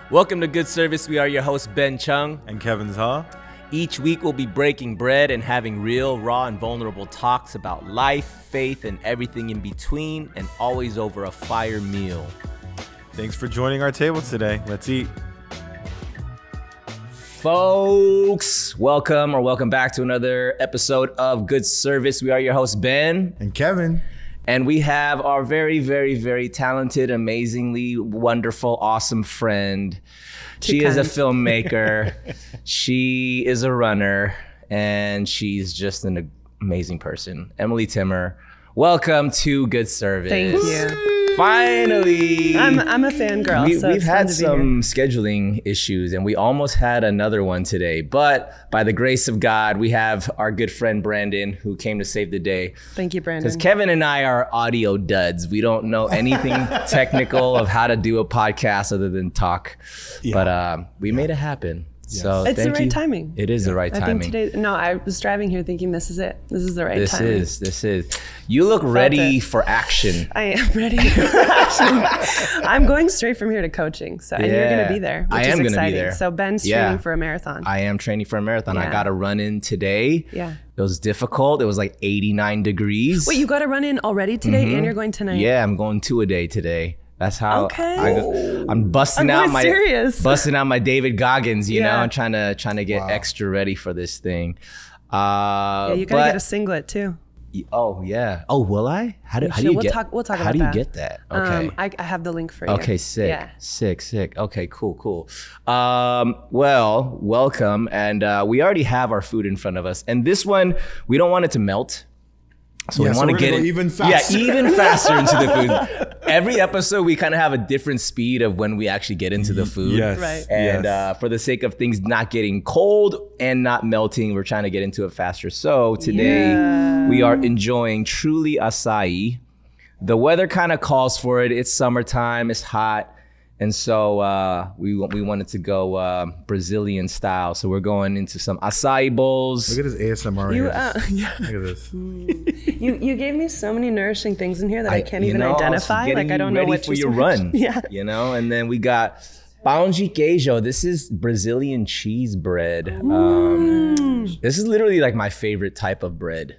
Welcome to Good Service. We are your hosts, Ben Chung. And Kevin's Huh? Each week we'll be breaking bread and having real, raw, and vulnerable talks about life, faith, and everything in between, and always over a fire meal. Thanks for joining our table today. Let's eat. Folks, welcome back to another episode of Good Service. We are your hosts, Ben. And Kevin. And we have our very, very, very talented, amazingly wonderful, awesome friend. She is a filmmaker. She is a runner. And she's just an amazing person. Emily Timmer, welcome to Good Service. Thank you. Finally. I'm a fangirl. We've had some scheduling issues and we almost had another one today. But by the grace of God, we have our good friend Brandon who came to save the day. Thank you, Brandon. Because Kevin and I are audio duds. We don't know anything technical of how to do a podcast other than talk. Yeah. But we made it happen. Yes. So it's the right timing. It is the right timing. I think today, I was driving here thinking this is it. This is the right timing. This is. You look ready for action. I am ready for action. I'm going straight from here to coaching. So and you're going to be there, which is exciting. So Ben's training for a marathon. I am training for a marathon. I got to run in today. Yeah. It was difficult. It was like 89 degrees. Wait, you got to run in already today and you're going tonight? Yeah, I'm going 2 a day today. That's how I'm busting out my David Goggins, you know, and trying to get extra ready for this thing. Yeah, you gotta get a singlet too. Oh yeah. Oh, will I? How do you get that? How do you get that? Okay. I have the link for you. Okay, sick. Yeah. Sick. Okay, cool. Well, welcome, and we already have our food in front of us, and this one we don't want it to melt. So we want to get even faster. Yeah, even faster into the food. Every episode, we kind of have a different speed of when we actually get into the food. Yes. Right. And for the sake of things not getting cold and not melting, we're trying to get into it faster. So today, we are enjoying truly acai. The weather kind of calls for it. It's summertime. It's hot. And so we wanted to go Brazilian style. So we're going into some acai bowls. Look at this ASMR right here. Look at this. You gave me so many nourishing things in here that I can't even identify. Like I don't know what for your run. Yeah. You know, and then we got pão de queijo. This is Brazilian cheese bread. This is literally like my favorite type of bread.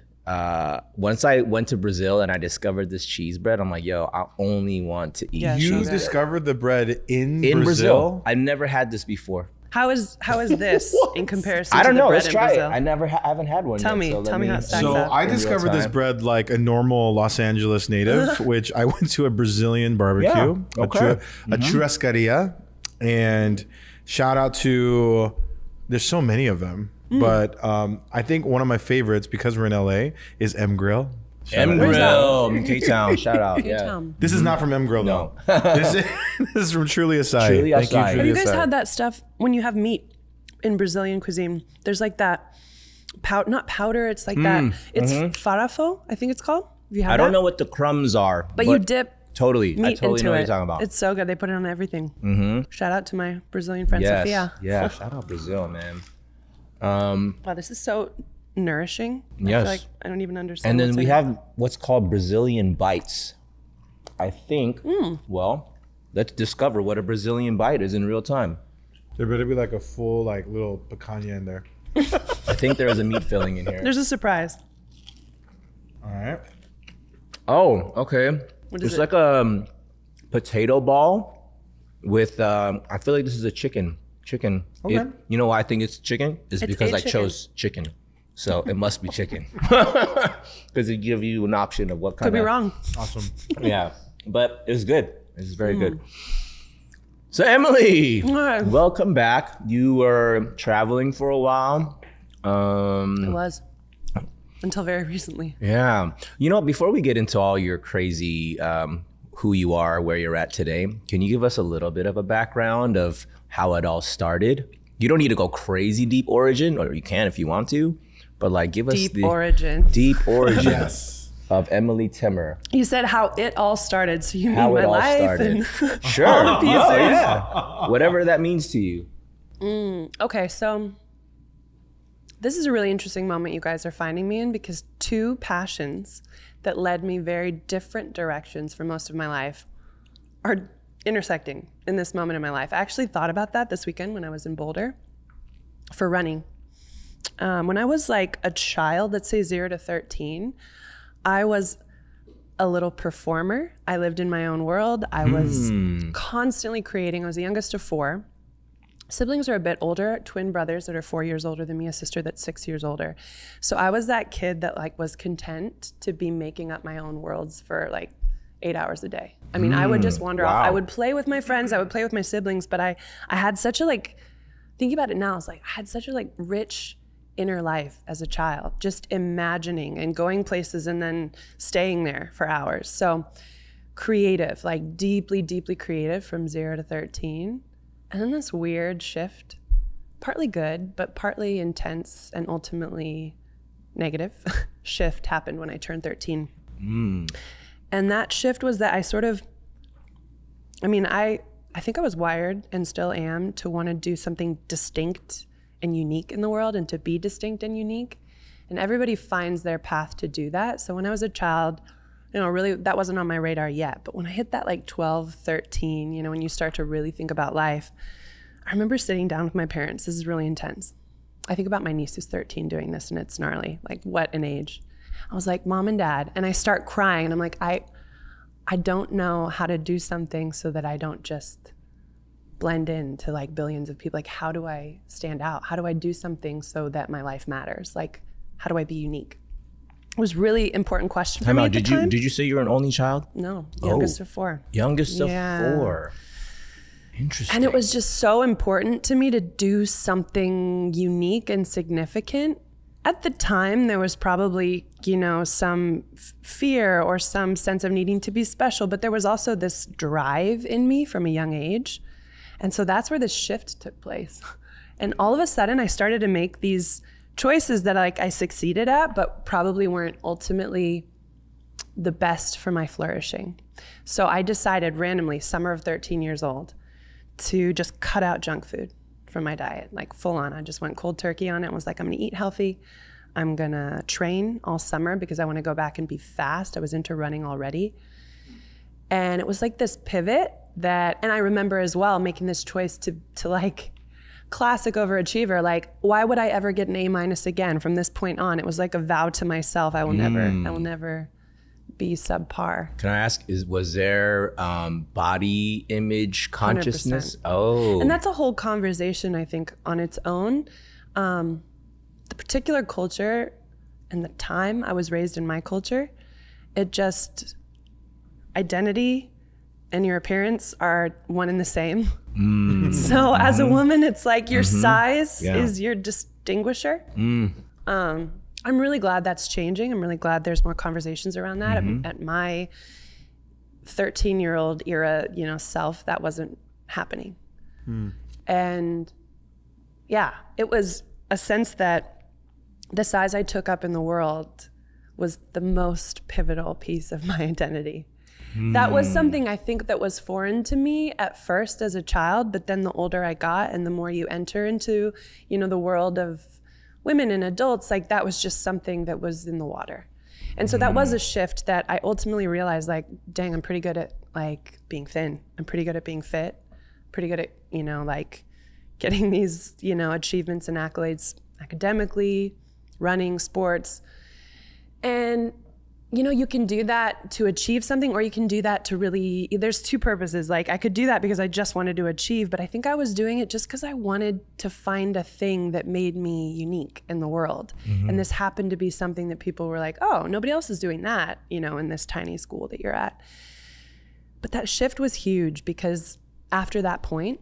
Once I went to Brazil and I discovered this cheese bread, I'm like, yo, I only want to eat cheese. You discovered the bread in Brazil? I've never had this before. How is this in comparison I don't to the know. bread Let's try Brazil? it. I haven't had one Tell yet. me how it stacks up. So I discovered this bread like a normal Los Angeles native, which I went to a Brazilian barbecue, a churrascaria, and shout out to, there's so many of them. But I think one of my favorites, because we're in LA, is M Grill. M Grill, K-Town, shout out. Yeah. This is not from M Grill, though. This is from Truly Acai. Truly Thank you, Acai. Truly Have you guys Acai. had that stuff when you have meat in Brazilian cuisine? There's like that not powder, it's like that. It's farafo, I think it's called. Have you had I don't know what the crumbs are. But you dip totally. meat I totally into know what it. you're talking about. It's so good. They put it on everything. Shout out to my Brazilian friend Sophia. Yeah, shout out Brazil, man. Wow, this is so nourishing. Yes. I feel like I don't even understand. And then what's we in have what's called Brazilian bites. I think, well, let's discover what a Brazilian bite is in real time. There better be like a full like little picanha in there. I think there is a meat filling in here. There's a surprise. All right. Oh, okay. What is it's it? like a potato ball with, I feel like this is a chicken. Okay. You know why I think it's chicken? It's because I chose chicken. So it must be chicken. Because it gives you an option of what kind of. Could be wrong. Awesome. Yeah, but it's good. It's very good. So Emily, welcome back. You were traveling for a while. It was. Until very recently. Yeah. You know, before we get into all your crazy who you are, where you're at today, can you give us a little bit of a background of how it all started? You don't need to go crazy deep origin, or you can if you want to, but like give us the deep origin of Emily Timmer. You said how it all started, so you mean my life and sure. all the pieces. Oh, yeah. Whatever that means to you. Okay, so this is a really interesting moment you guys are finding me in, because two passions that led me very different directions for most of my life are intersecting in this moment in my life. I actually thought about that this weekend when I was in Boulder for running. When I was like a child, let's say 0 to 13, I was a little performer. I lived in my own world. I was constantly creating. I was the youngest of 4. Siblings are a bit older, twin brothers that are 4 years older than me, a sister that's 6 years older. So I was that kid that like was content to be making up my own worlds for like 8 hours a day. I mean, I would just wander off. I would play with my friends. I would play with my siblings, but I had such a like, thinking about it now, it's like I had such a like rich inner life as a child, just imagining and going places and then staying there for hours. So creative, like deeply, deeply creative from 0 to 13. And then this weird shift, partly good, but partly intense and ultimately negative shift happened when I turned 13. And that shift was that I sort of, I mean, I think I was wired and still am to want to do something distinct and unique in the world and to be distinct and unique. And everybody finds their path to do that. So when I was a child, you know, really that wasn't on my radar yet. But when I hit that like 12, 13, you know, when you start to really think about life, I remember sitting down with my parents. This is really intense. I think about my niece who's 13 doing this and it's gnarly. Like what an age. I was like, Mom and Dad, and I start crying and I'm like, I don't know how to do something so that I don't just blend into like billions of people. Like, how do I stand out? How do I do something so that my life matters? Like, how do I be unique? It was really important question for me at the time. Did you say you were an only child? No, youngest of 4. Youngest of 4. Interesting. And it was just so important to me to do something unique and significant. At the time, there was probably, you know, some fear or some sense of needing to be special, but there was also this drive in me from a young age. And so that's where the shift took place. And all of a sudden I started to make these choices that like I succeeded at, but probably weren't ultimately the best for my flourishing. So I decided randomly, summer of 13 years old, to just cut out junk food from my diet, like full on. I just went cold turkey on it and was like, I'm gonna eat healthy. I'm gonna train all summer because I wanna go back and be fast. I was into running already. And it was like this pivot that, and I remember as well making this choice to like classic overachiever, like why would I ever get an A- again from this point on? It was like a vow to myself. I will never be subpar. Can I ask, was there body image consciousness? 100%. Oh. And that's a whole conversation, I think, on its own. The particular culture and the time I was raised in my culture, it just, identity and your appearance are one and the same. So as a woman, it's like your size is your distinguisher. I'm really glad that's changing. I'm really glad there's more conversations around that. At my 13-year-old era, you know, self, that wasn't happening. And yeah, it was a sense that the size I took up in the world was the most pivotal piece of my identity. That was something I think that was foreign to me at first as a child, but then the older I got and the more you enter into, you know, the world of women and adults, like that was just something that was in the water. And so that was a shift that I ultimately realized, like, dang, I'm pretty good at like being thin. I'm pretty good at being fit, pretty good at, you know, like getting these, you know, achievements and accolades academically, running, sports. And you know, you can do that to achieve something, or you can do that to really, there's two purposes. Like I could do that because I just wanted to achieve, but I think I was doing it just because I wanted to find a thing that made me unique in the world. And this happened to be something that people were like, oh, nobody else is doing that, you know, in this tiny school that you're at. But that shift was huge because after that point,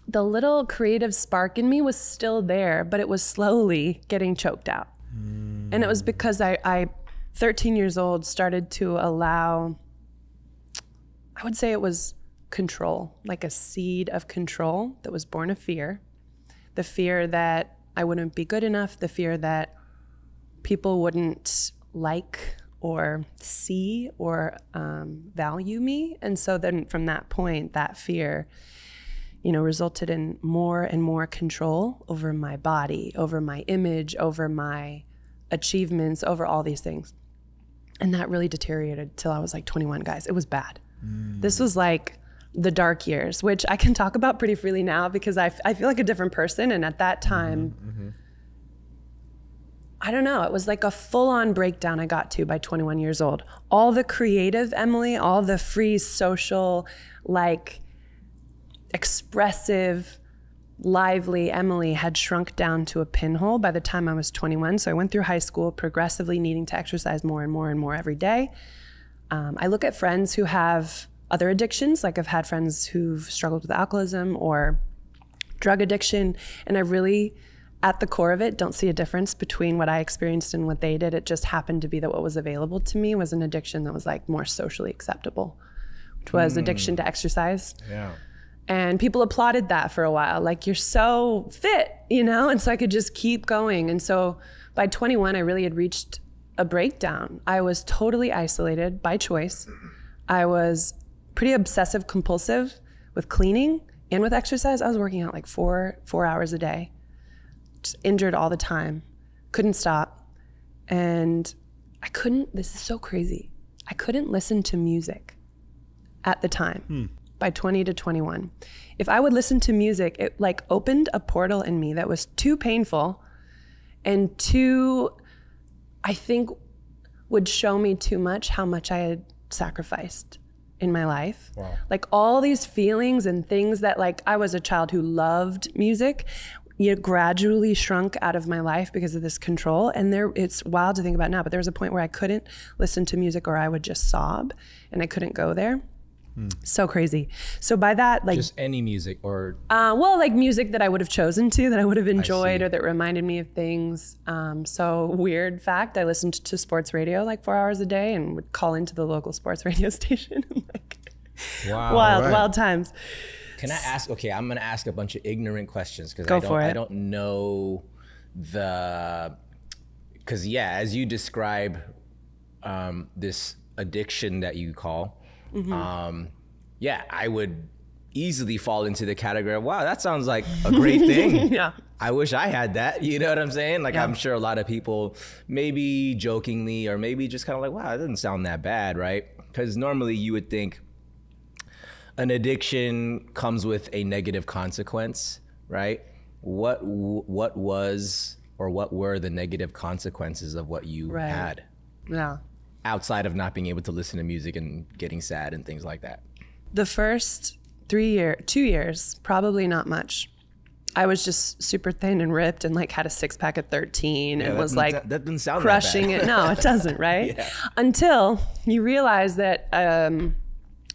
the little creative spark in me was still there, but it was slowly getting choked out. And it was because I 13 years old, started to allow, I would say it was control, like a seed of control that was born of fear. The fear that I wouldn't be good enough, the fear that people wouldn't like or see or value me. And so then from that point, that fear, you know, resulted in more and more control over my body, over my image, over my achievements, over all these things. And that really deteriorated till I was like 21, guys. It was bad. This was like the dark years, which I can talk about pretty freely now because I feel like a different person. And at that time, I don't know, it was like a full-on breakdown I got to by 21 years old. All the creative Emily, all the free, social, like expressive, lively Emily had shrunk down to a pinhole by the time I was 21. So I went through high school progressively needing to exercise more and more and more every day. I look at friends who have other addictions, like I've had friends who've struggled with alcoholism or drug addiction, and I really, at the core of it, don't see a difference between what I experienced and what they did. It just happened to be that what was available to me was an addiction that was like more socially acceptable, which was addiction to exercise. Yeah. And people applauded that for a while, like, you're so fit, you know? And so I could just keep going. And so by 21, I really had reached a breakdown. I was totally isolated by choice. I was pretty obsessive compulsive with cleaning and with exercise. I was working out like four hours a day, just injured all the time, couldn't stop. And I couldn't, this is so crazy, I couldn't listen to music at the time. By 20 to 21. If I would listen to music, it like opened a portal in me that was too painful and too, I think, would show me too much how much I had sacrificed in my life. Wow. Like all these feelings and things that, like, I was a child who loved music, it gradually shrunk out of my life because of this control. And it's wild to think about now, but there was a point where I couldn't listen to music or I would just sob and I couldn't go there. So crazy. So by that, like, just any music or well, like music that I would have chosen to, that I would have enjoyed or that reminded me of things. So weird fact, I listened to sports radio like 4 hours a day and would call into the local sports radio station. Like, wow, wild times. Can I ask? Okay, I'm gonna ask a bunch of ignorant questions because I don't know because yeah, as you describe this addiction that you call. Yeah, I would easily fall into the category of, wow, that sounds like a great thing. Yeah. I wish I had that. You know what I'm saying? Like, I'm sure a lot of people maybe jokingly or maybe just kind of like, wow, it doesn't sound that bad, right? Because normally you would think an addiction comes with a negative consequence, right? What was or what were the negative consequences of what you had? Yeah. Outside of not being able to listen to music and getting sad and things like that? The first 2 years, probably not much. I was just super thin and ripped and like had a 6-pack at 13 and was like that doesn't sound crushing it. No, it doesn't, right? Yeah. Until you realize that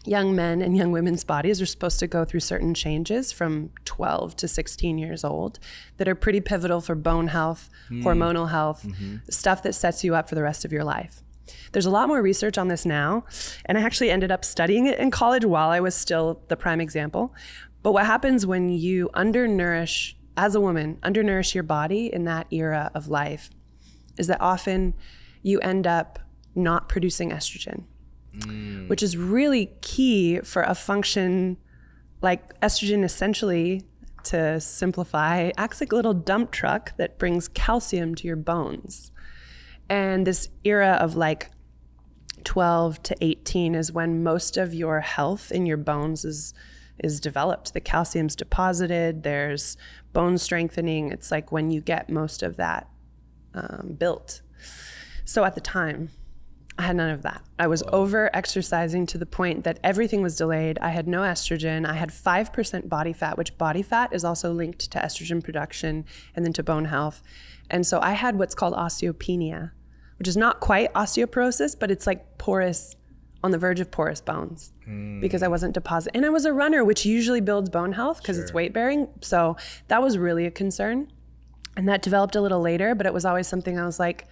young men and young women's bodies are supposed to go through certain changes from 12 to 16 years old that are pretty pivotal for bone health, hormonal health, stuff that sets you up for the rest of your life. There's a lot more research on this now, and I actually ended up studying it in college while I was still the prime example. But what happens when you undernourish, as a woman, undernourish your body in that era of life is that often you end up not producing estrogen, which is really key for a function. Like, estrogen essentially, to simplify, acts like a little dump truck that brings calcium to your bones. And this era of like 12 to 18 is when most of your health in your bones is developed. The calcium's deposited, there's bone strengthening. It's like when you get most of that built. So at the time, I had none of that. I was over exercising to the point that everything was delayed. I had no estrogen. I had 5% body fat, which body fat is also linked to estrogen production and then to bone health. And so I had what's called osteopenia, which is not quite osteoporosis, but it's like porous, on the verge of porous bones because I wasn't depositing. And I was a runner, which usually builds bone health because it's weight bearing. So that was really a concern. And that developed a little later, but it was always something I was like,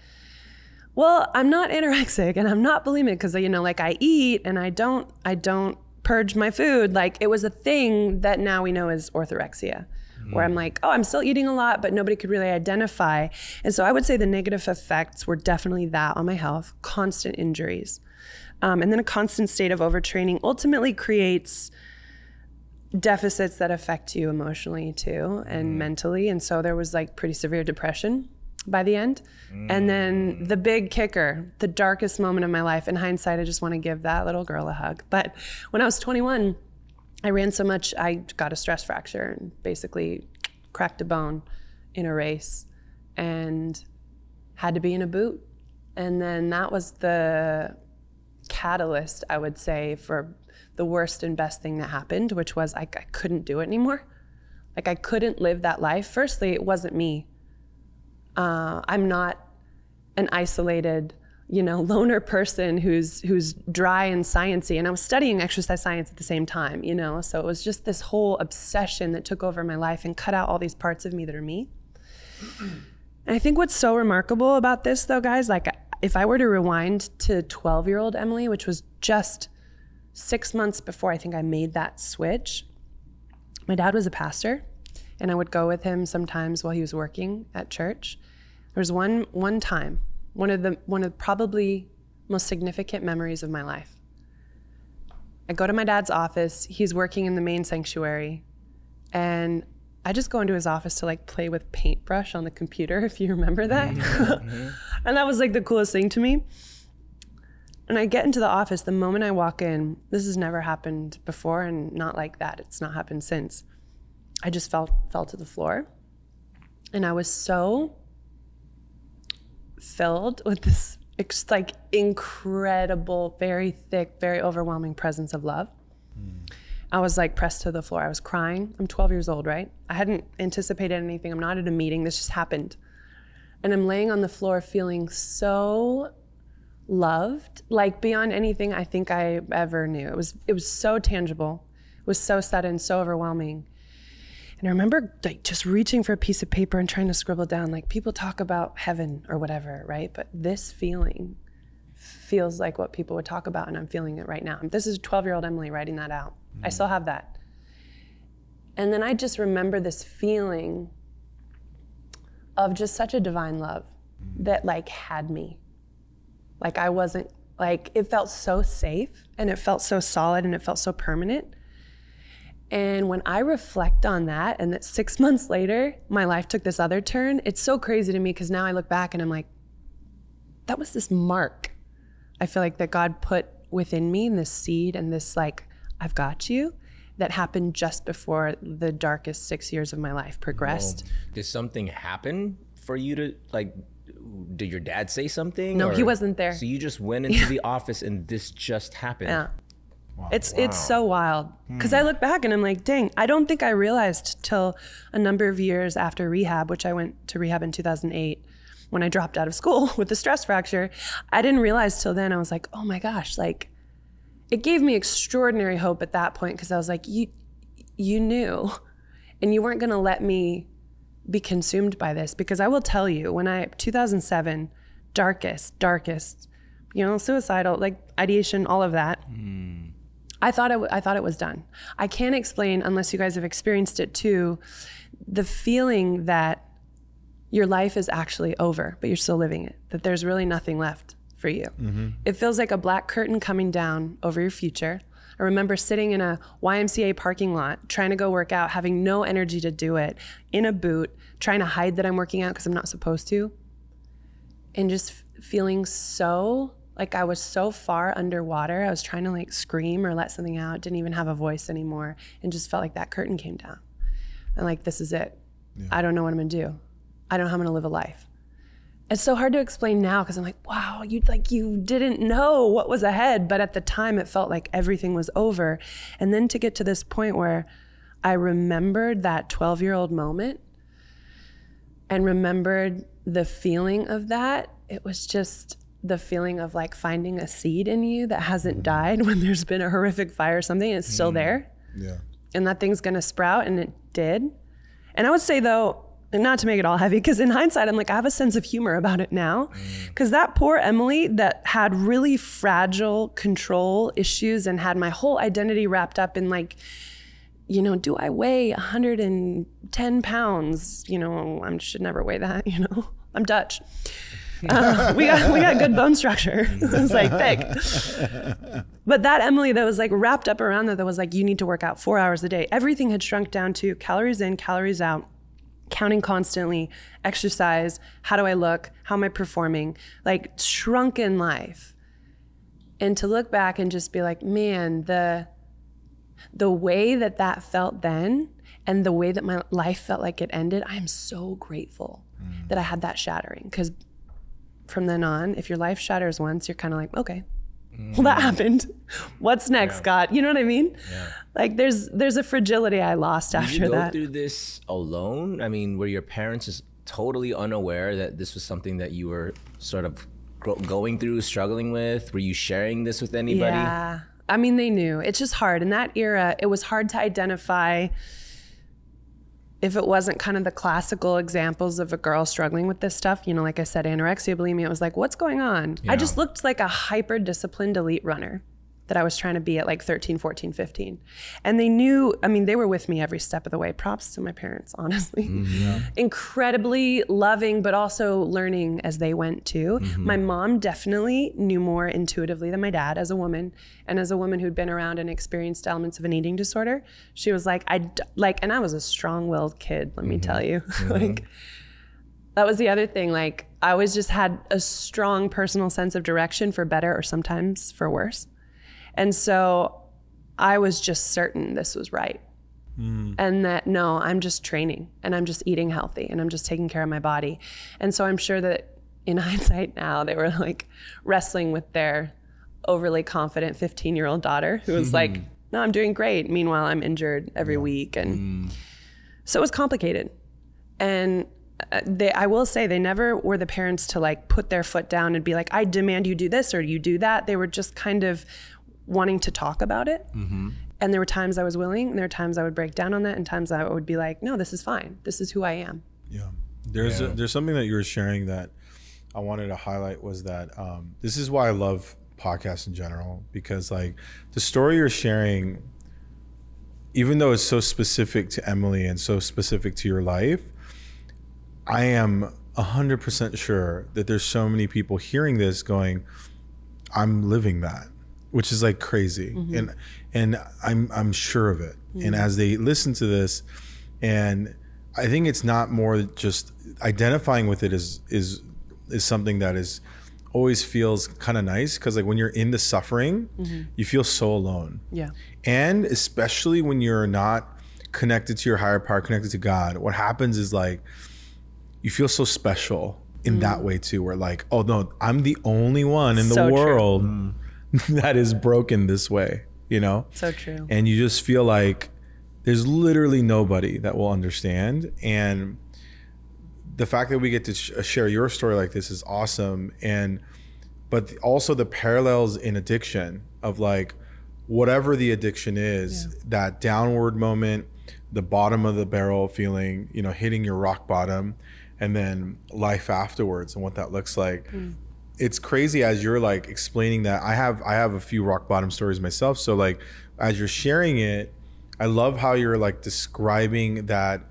well, I'm not anorexic and I'm not bulimic because, you know, like I eat and I don't purge my food. Like, it was a thing that now we know is orthorexia, where I'm like, oh, I'm still eating a lot, but nobody could really identify. And so I would say the negative effects were definitely that on my health, constant injuries. And then a constant state of overtraining ultimately creates deficits that affect you emotionally too and mentally. And so there was like pretty severe depression by the end. And then the big kicker, the darkest moment of my life, in hindsight, I just want to give that little girl a hug. But when I was 21, I ran so much, I got a stress fracture and basically cracked a bone in a race and had to be in a boot. And then that was the catalyst, I would say, for the worst and best thing that happened, which was I couldn't do it anymore. Like I couldn't live that life. Firstly, it wasn't me. I'm not an isolated, loner person who's dry and sciencey. And I was studying exercise science at the same time, So it was just this whole obsession that took over my life and cut out all these parts of me that are me. And I think what's so remarkable about this though, guys, like if I were to rewind to 12-year-old Emily, which was just 6 months before I think I made that switch, my dad was a pastor and I would go with him sometimes while he was working at church. There was one time, one of the probably most significant memories of my life. I go to my dad's office, he's working in the main sanctuary, and I just go into his office to like play with paintbrush on the computer, if you remember that. And that was like the coolest thing to me. And I get into the office, the moment I walk in, this has never happened before and not like that, it's not happened since. I just fell to the floor. And I was so filled with this like incredible, very thick, very overwhelming presence of love. I was like pressed to the floor. I was crying. I'm 12 years old, right? I hadn't anticipated anything. I'm not at a meeting. This just happened. And I'm laying on the floor feeling so loved, like beyond anything I think I ever knew. It was so tangible. It was so sudden, so overwhelming. And I remember like just reaching for a piece of paper and trying to scribble down, like people talk about heaven or whatever, right? But this feeling feels like what people would talk about, and I'm feeling it right now. This is 12-year-old Emily writing that out. I still have that. And then I just remember this feeling of just such a divine love that like had me. Like I wasn't, like it felt so safe and it felt so solid and it felt so permanent. And when I reflect on that and that 6 months later, my life took this other turn, it's so crazy to me because now I look back and I'm like, that was this mark I feel like that God put within me, and this seed and this like, I've got you, that happened just before the darkest 6 years of my life progressed. Well, did something happen for you to like, did your dad say something? No, he wasn't there. So you just went into the office and this just happened? Yeah. Wow. It's so wild. Because I look back and I'm like, dang, I don't think I realized till a number of years after rehab, which I went to rehab in 2008, when I dropped out of school with the stress fracture. I didn't realize till then, I was like, oh my gosh, like, it gave me extraordinary hope at that point because I was like, you knew, and you weren't gonna let me be consumed by this. Because I will tell you, 2007, darkest, suicidal, like ideation, all of that. I thought it was done. I can't explain, unless you guys have experienced it too, the feeling that your life is actually over, but you're still living it, that there's really nothing left for you. It feels like a black curtain coming down over your future. I remember sitting in a YMCA parking lot, trying to go work out, having no energy to do it, in a boot, trying to hide that I'm working out because I'm not supposed to, and just feeling so, like I was so far underwater. I was trying to like scream or let something out, didn't even have a voice anymore, and just felt like that curtain came down. And like, this is it. Yeah. I don't know what I'm gonna do. I don't know how I'm gonna live a life. It's so hard to explain now because I'm like, wow, you didn't know what was ahead, but at the time it felt like everything was over. And then to get to this point where I remembered that 12-year-old moment and remembered the feeling of that, it was just the feeling of like finding a seed in you that hasn't died when there's been a horrific fire or something, and it's still there. Yeah. And that thing's gonna sprout, and it did. And I would say though, and not to make it all heavy, because in hindsight, I'm like, I have a sense of humor about it now. Because that poor Emily that had really fragile control issues and had my whole identity wrapped up in like, do I weigh 110 pounds? I should never weigh that, I'm Dutch. We got good bone structure. It's like thick. But that Emily that was like wrapped up around that was like, you need to work out 4 hours a day. Everything had shrunk down to calories in, calories out, counting constantly, exercise, how do I look, how am I performing, like shrunken life. And to look back and just be like, man, the way that that felt then and the way that my life felt like it ended, I am so grateful that I had that shattering. Because from then on, if your life shatters once, you're kind of like, okay, well, that happened. What's next, God? You know what I mean? Yeah. Like there's a fragility I lost after that. Did you go through this alone? I mean, were your parents just totally unaware that this was something that you were sort of going through, struggling with? Were you sharing this with anybody? Yeah. I mean, they knew. It's just hard. In that era, it was hard to identify if it wasn't kind of the classical examples of a girl struggling with this stuff. You know, like I said, anorexia, bulimia, it was like, what's going on? Yeah. I just looked like a hyper-disciplined elite runner that I was trying to be at like 13, 14, 15. And they knew, I mean, they were with me every step of the way. Props to my parents, honestly. Incredibly loving, but also learning as they went too. My mom definitely knew more intuitively than my dad as a woman. And as a woman who'd been around and experienced elements of an eating disorder, she was like, and I was a strong-willed kid, let me tell you. Like, that was the other thing. Like, I always just had a strong personal sense of direction, for better or sometimes for worse. And so I was just certain this was right. And that, no, I'm just training and I'm just eating healthy and I'm just taking care of my body. And so I'm sure that in hindsight now, they were like wrestling with their overly confident 15-year-old daughter who was like, no, I'm doing great. Meanwhile, I'm injured every week. And so it was complicated. And I will say they never were the parents to like put their foot down and be like, I demand you do this or you do that. They were just kind of wanting to talk about it. And there were times I was willing, and there were times I would break down on that, and times I would be like, no, this is fine. This is who I am. Yeah. There's something that you were sharing that I wanted to highlight was that this is why I love podcasts in general, because like the story you're sharing, even though it's so specific to Emily and so specific to your life, I am 100% sure that there's so many people hearing this going, I'm living that. Which is like crazy, and I'm sure of it. And as they listen to this, and I think it's not more just identifying with it is something that is always feels kind of nice, because like when you're in the suffering, you feel so alone. Yeah. And especially when you're not connected to your higher power, connected to God, what happens is like you feel so special in that way too. Where like, oh no, I'm the only one in the world. That is broken this way, you know? So true. And you just feel like there's literally nobody that will understand. And the fact that we get to share your story like this is awesome. But also the parallels in addiction of like, whatever the addiction is, that downward moment, the bottom of the barrel feeling, you know, hitting your rock bottom, and then life afterwards and what that looks like. It's crazy as you're like explaining that. I have a few rock bottom stories myself. So like as you're sharing it, I love how you're like describing that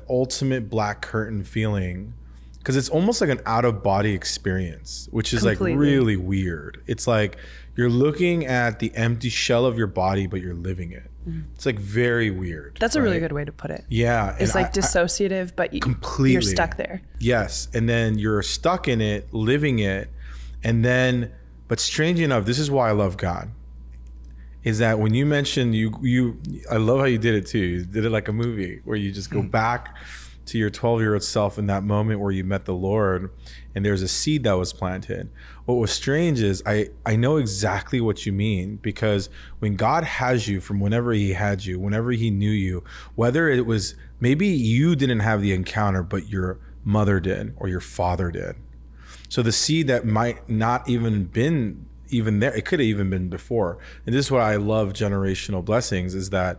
ultimate black curtain feeling, because it's almost like an out of body experience, which is like really weird. It's like you're looking at the empty shell of your body, but you're living it. It's like very weird. That's a really good way to put it. Yeah. It's like dissociative, but you're stuck there. Yes. And then you're stuck in it, living it. And then, but strangely enough, this is why I love God, is that when you mentioned I love how you did it too. You did it like a movie where you just go back to your 12-year-old self in that moment where you met the Lord, and there's a seed that was planted. What was strange is I know exactly what you mean, because when God has you from whenever he had you, whenever he knew you, whether it was maybe you didn't have the encounter, but your mother did or your father did. So the seed that might not even been even there, it could have even been before. And this is what I love generational blessings, is that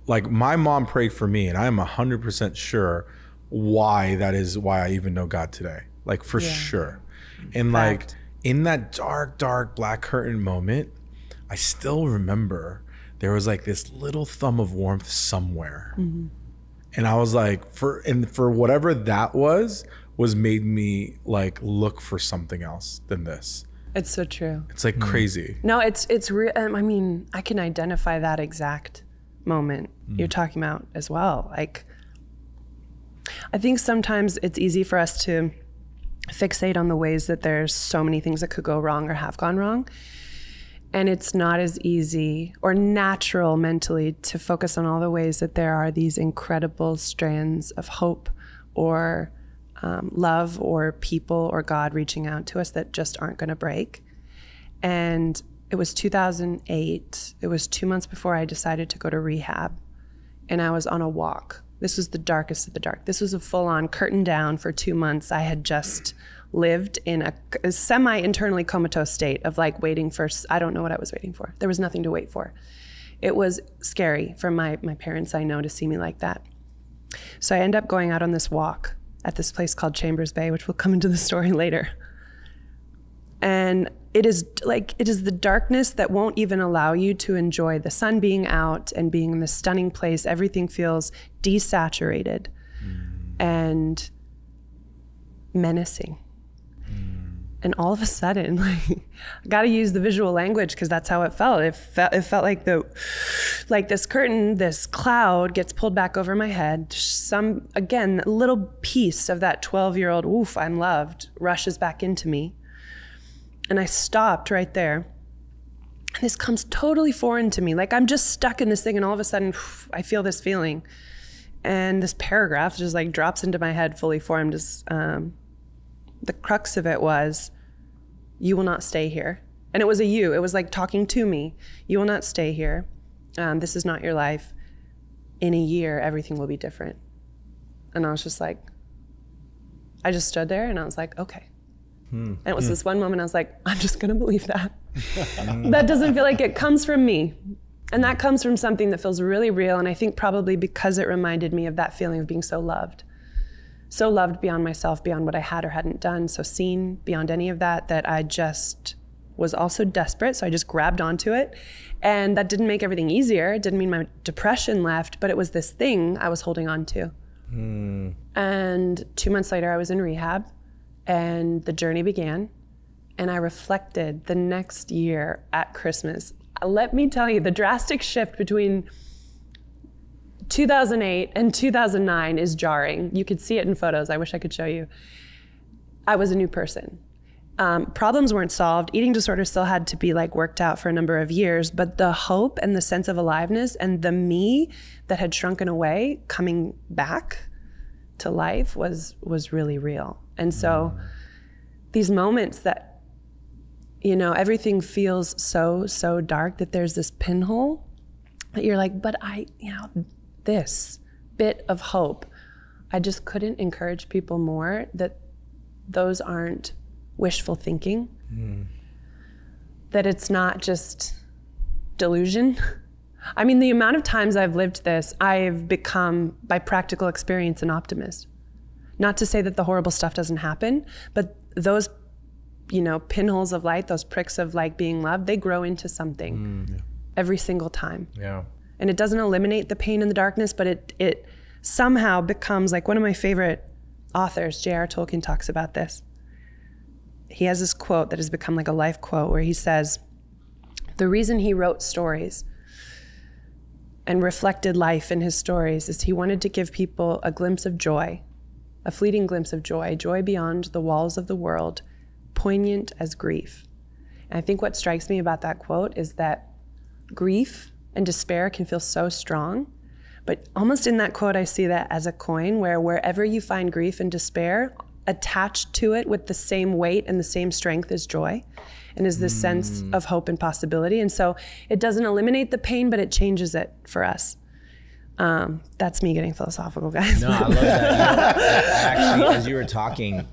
like my mom prayed for me, and I am 100% sure why that is why I even know God today. Like for sure. And like in that dark black curtain moment, I still remember there was like this little thumb of warmth somewhere. And I was like, for whatever that was made me like look for something else than this. It's so true. It's like crazy. No, it's real. I mean, I can identify that exact moment you're talking about as well. Like, I think sometimes it's easy for us to fixate on the ways that there's so many things that could go wrong or have gone wrong. And it's not as easy or natural mentally to focus on all the ways that there are these incredible strands of hope or love or people or God reaching out to us that just aren't going to break. And it was 2008. It was 2 months before I decided to go to rehab. And I was on a walk. This was the darkest of the dark. This was a full-on curtain down for 2 months. I had just lived in a semi-internally comatose state of like waiting for, I don't know what I was waiting for. There was nothing to wait for. It was scary for my parents, I know, to see me like that. So I end up going out on this walk at this place called Chambers Bay, which will come into the story later. And it is the darkness that won't even allow you to enjoy the sun being out and being in this stunning place. Everything feels desaturated and menacing. And all of a sudden, like, I got to use the visual language because that's how it felt. It felt like this curtain, this cloud gets pulled back over my head. Again, a little piece of that 12-year-old, oof, I'm loved, rushes back into me. And I stopped right there. And this comes totally foreign to me. Like I'm just stuck in this thing and all of a sudden, I feel this feeling. And this paragraph just like drops into my head fully formed. The crux of it was, you will not stay here. And it was a you. It was like talking to me. You will not stay here. This is not your life. In a year, everything will be different. And I was just like, I just stood there and I was like, okay. And it was this one moment I was like, I'm just gonna believe that. That doesn't feel like it comes from me. And that comes from something that feels really real. And I think probably because it reminded me of that feeling of being so loved beyond myself, beyond what I had or hadn't done, so seen beyond any of that, that I just was also desperate. So I just grabbed onto it. And that didn't make everything easier. It didn't mean my depression left, but it was this thing I was holding on to. And 2 months later, I was in rehab. And the journey began, and I reflected the next year at Christmas. Let me tell you, the drastic shift between 2008 and 2009 is jarring. You could see it in photos. I wish I could show you. I was a new person. Problems weren't solved. Eating disorders still had to be like worked out for a number of years, but the hope and the sense of aliveness and the me that had shrunken away coming back to life was really real. And so these moments that, you know, everything feels so dark that there's this pinhole that you're like, but this bit of hope, I just couldn't encourage people more that those aren't wishful thinking, that it's not just delusion. I mean, the amount of times I've lived this, I've become, by practical experience, an optimist. Not to say that the horrible stuff doesn't happen, but those, pinholes of light, those pricks of like being loved, they grow into something every single time. Yeah. And it doesn't eliminate the pain and the darkness, but it somehow becomes like one of my favorite authors, J.R. Tolkien, talks about this. He has this quote that has become like a life quote where he says, the reason he wrote stories and reflected life in his stories is he wanted to give people a glimpse of joy, a fleeting glimpse of joy beyond the walls of the world, poignant as grief. And I think what strikes me about that quote is that grief and despair can feel so strong, but almost in that quote, I see that as a coin where wherever you find grief and despair, attached to it with the same weight and the same strength as joy, and is this sense of hope and possibility. And so it doesn't eliminate the pain, but it changes it for us. That's me getting philosophical, guys. No, I love that. Actually, as you were talking,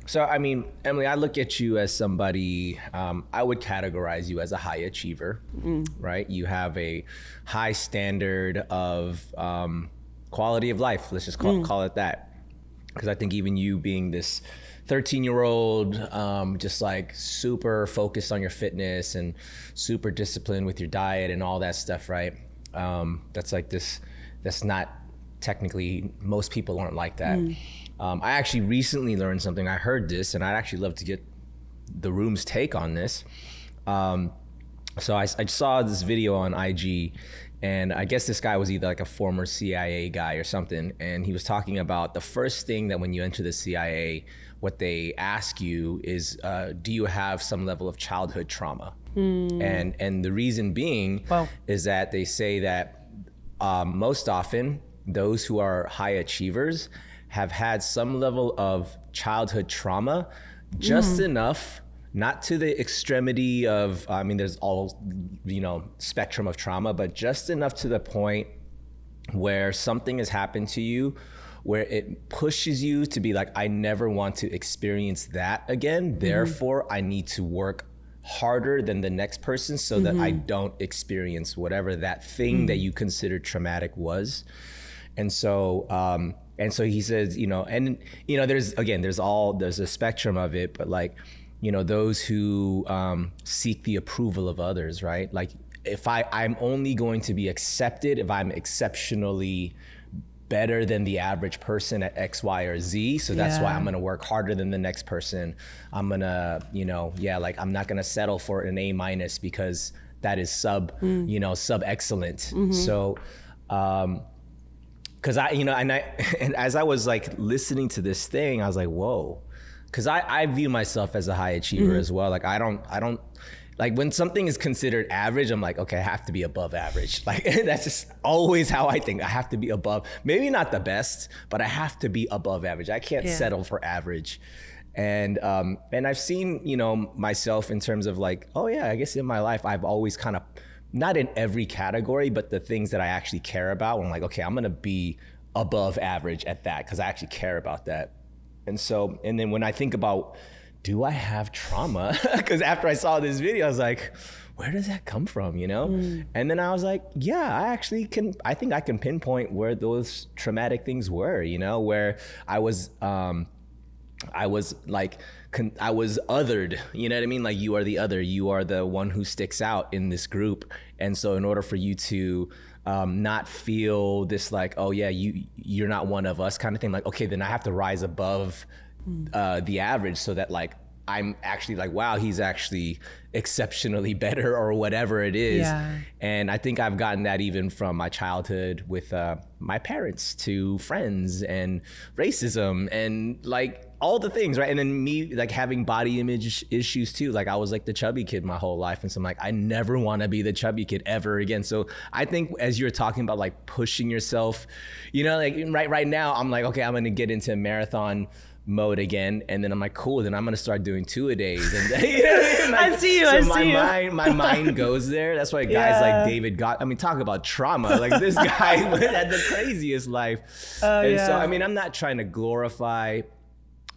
so I mean, Emily, I look at you as somebody, I would categorize you as a high achiever, right? You have a high standard of quality of life. Let's just call it that. Because I think even you being this 13-year-old, just like super focused on your fitness and super disciplined with your diet and all that stuff, right? That's not technically, most people aren't like that. I actually recently learned something. I heard this and I'd actually love to get the room's take on this. So I saw this video on IG, and I guess this guy was either like a former CIA guy or something, and he was talking about the first thing that when you enter the CIA, what they ask you is, do you have some level of childhood trauma? And the reason being is that they say that most often those who are high achievers have had some level of childhood trauma, just enough, not to the extremity of, I mean, there's all, spectrum of trauma, but just enough to the point where something has happened to you where it pushes you to be like, I never want to experience that again. Therefore, I need to work harder than the next person so that I don't experience whatever that thing that you consider traumatic was. And so he says, there's a spectrum of it, but like, those who seek the approval of others, right? Like if I'm only going to be accepted if I'm exceptionally better than the average person at X, Y, or Z. So that's why I'm gonna work harder than the next person. I'm gonna, I'm not gonna settle for an A- because that is sub excellent. So, cause and as I was like listening to this thing, I was like, whoa. Cause I view myself as a high achiever as well. Like I don't, like when something is considered average, I'm like, okay, I have to be above average. Like that's just always how I think. I have to be above, maybe not the best, but I have to be above average. I can't settle for average. And I've seen, myself in terms of like, oh yeah, I guess in my life, I've always kind of, not in every category, but the things that I actually care about. I'm like, okay, I'm gonna be above average at that because I actually care about that. And then when I think about, do I have trauma? Because after I saw this video, I was like, where does that come from, And then I was like, yeah, I think I can pinpoint where those traumatic things were, where I was othered, you know what I mean? Like you are the other, you are the one who sticks out in this group. And so in order for you to not feel this like, oh yeah, you're not one of us kind of thing, like, okay, then I have to rise above the average so that like I'm actually like, wow, he's actually exceptionally better or whatever it is. Yeah. And I think I've gotten that even from my childhood with my parents to friends and racism and like all the things, right? And then me like having body image issues too. Like I was like the chubby kid my whole life. And so I'm like, I never want to be the chubby kid ever again. So I think as you're talking about like pushing yourself, like right now I'm like, okay, I'm going to get into marathon mode again, and then I'm like, cool, then I'm gonna start doing 2-a-days, and I see you. My mind goes there. That's why guys like David talk about trauma. Like this guy had the craziest life. So I mean, I'm not trying to glorify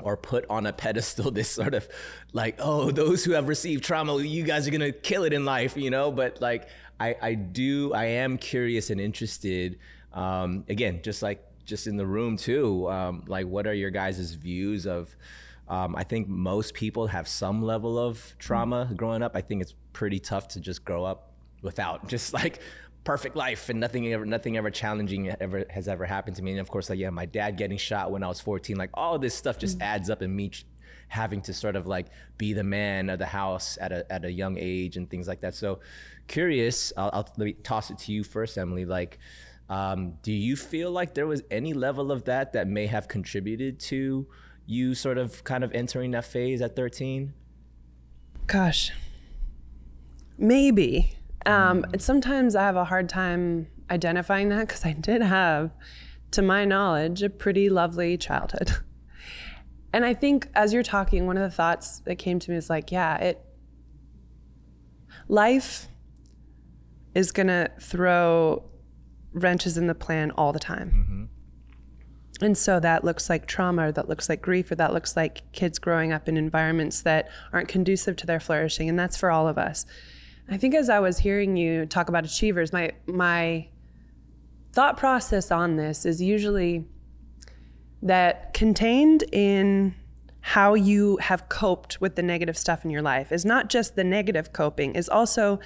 or put on a pedestal this sort of like, oh, those who have received trauma, you guys are gonna kill it in life, but like I am curious and interested, again, just in the room too, like what are your guys' views of, I think most people have some level of trauma growing up. I think it's pretty tough to just grow up without just like perfect life and nothing ever challenging has ever happened to me. And of course, like, yeah, my dad getting shot when I was 14, like all this stuff just adds up, and me having to sort of like be the man of the house at a young age and things like that. So curious, let me toss it to you first, Emily, like, do you feel like there was any level of that may have contributed to you sort of kind of entering that phase at 13? Gosh, maybe. Sometimes I have a hard time identifying that because I did have, to my knowledge, a pretty lovely childhood. And I think as you're talking, one of the thoughts that came to me is like, life is gonna throw wrenches in the plan all the time. And so that looks like trauma, or that looks like grief, or that looks like kids growing up in environments that aren't conducive to their flourishing. And that's for all of us. I think as I was hearing you talk about achievers, my thought process on this is usually that contained in how you have coped with the negative stuff in your life is not just the negative coping, is also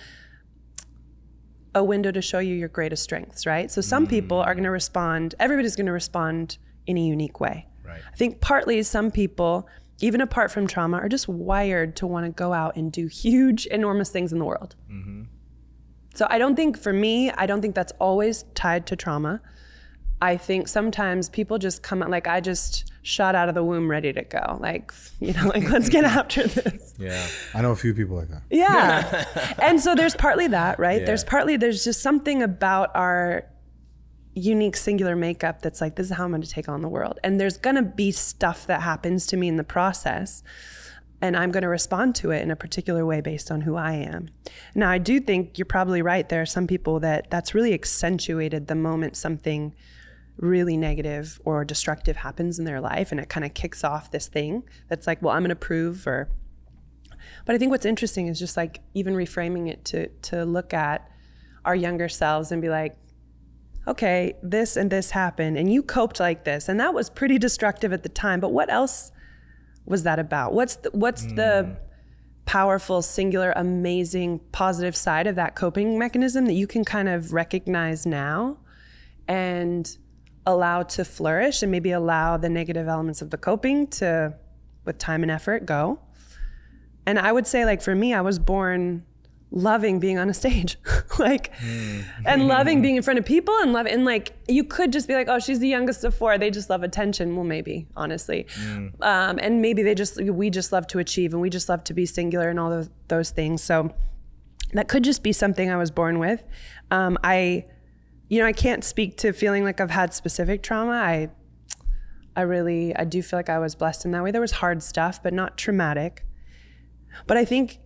a window to show you your greatest strengths, right? So some people are going to respond, everybody's going to respond in a unique way. Right. I think partly some people, even apart from trauma, are just wired to want to go out and do huge, enormous things in the world. So I don't think, for me, I don't think that's always tied to trauma. I think sometimes people just come out, like I just shot out of the womb ready to go. Like, you know, like let's get after this. Yeah. I know a few people like that. Yeah. And so there's partly that, right? Yeah. There's just something about our unique singular makeup that's like, this is how I'm going to take on the world. And there's going to be stuff that happens to me in the process. And I'm going to respond to it in a particular way based on who I am. Now, I do think you're probably right. There are some people that's really accentuated the moment something really negative or destructive happens in their life, and it kind of kicks off this thing that's like, well, I'm going to prove, but I think what's interesting is just like even reframing it to look at our younger selves and be like, okay, this and this happened and you coped like this, and that was pretty destructive at the time, but what else was that about? What's the powerful, singular, amazing, positive side of that coping mechanism that you can kind of recognize now and allow to flourish, and maybe allow the negative elements of the coping to, with time and effort, go. And I would say, like, for me, I was born loving being on a stage, like, and loving being in front of people, and like, you could just be like, oh, she's the youngest of four, they just love attention. Well, maybe, honestly. And maybe we just love to achieve, and we just love to be singular and all those things. So that could just be something I was born with. I can't speak to feeling like I've had specific trauma. I do feel like I was blessed in that way. There was hard stuff, but not traumatic. But I think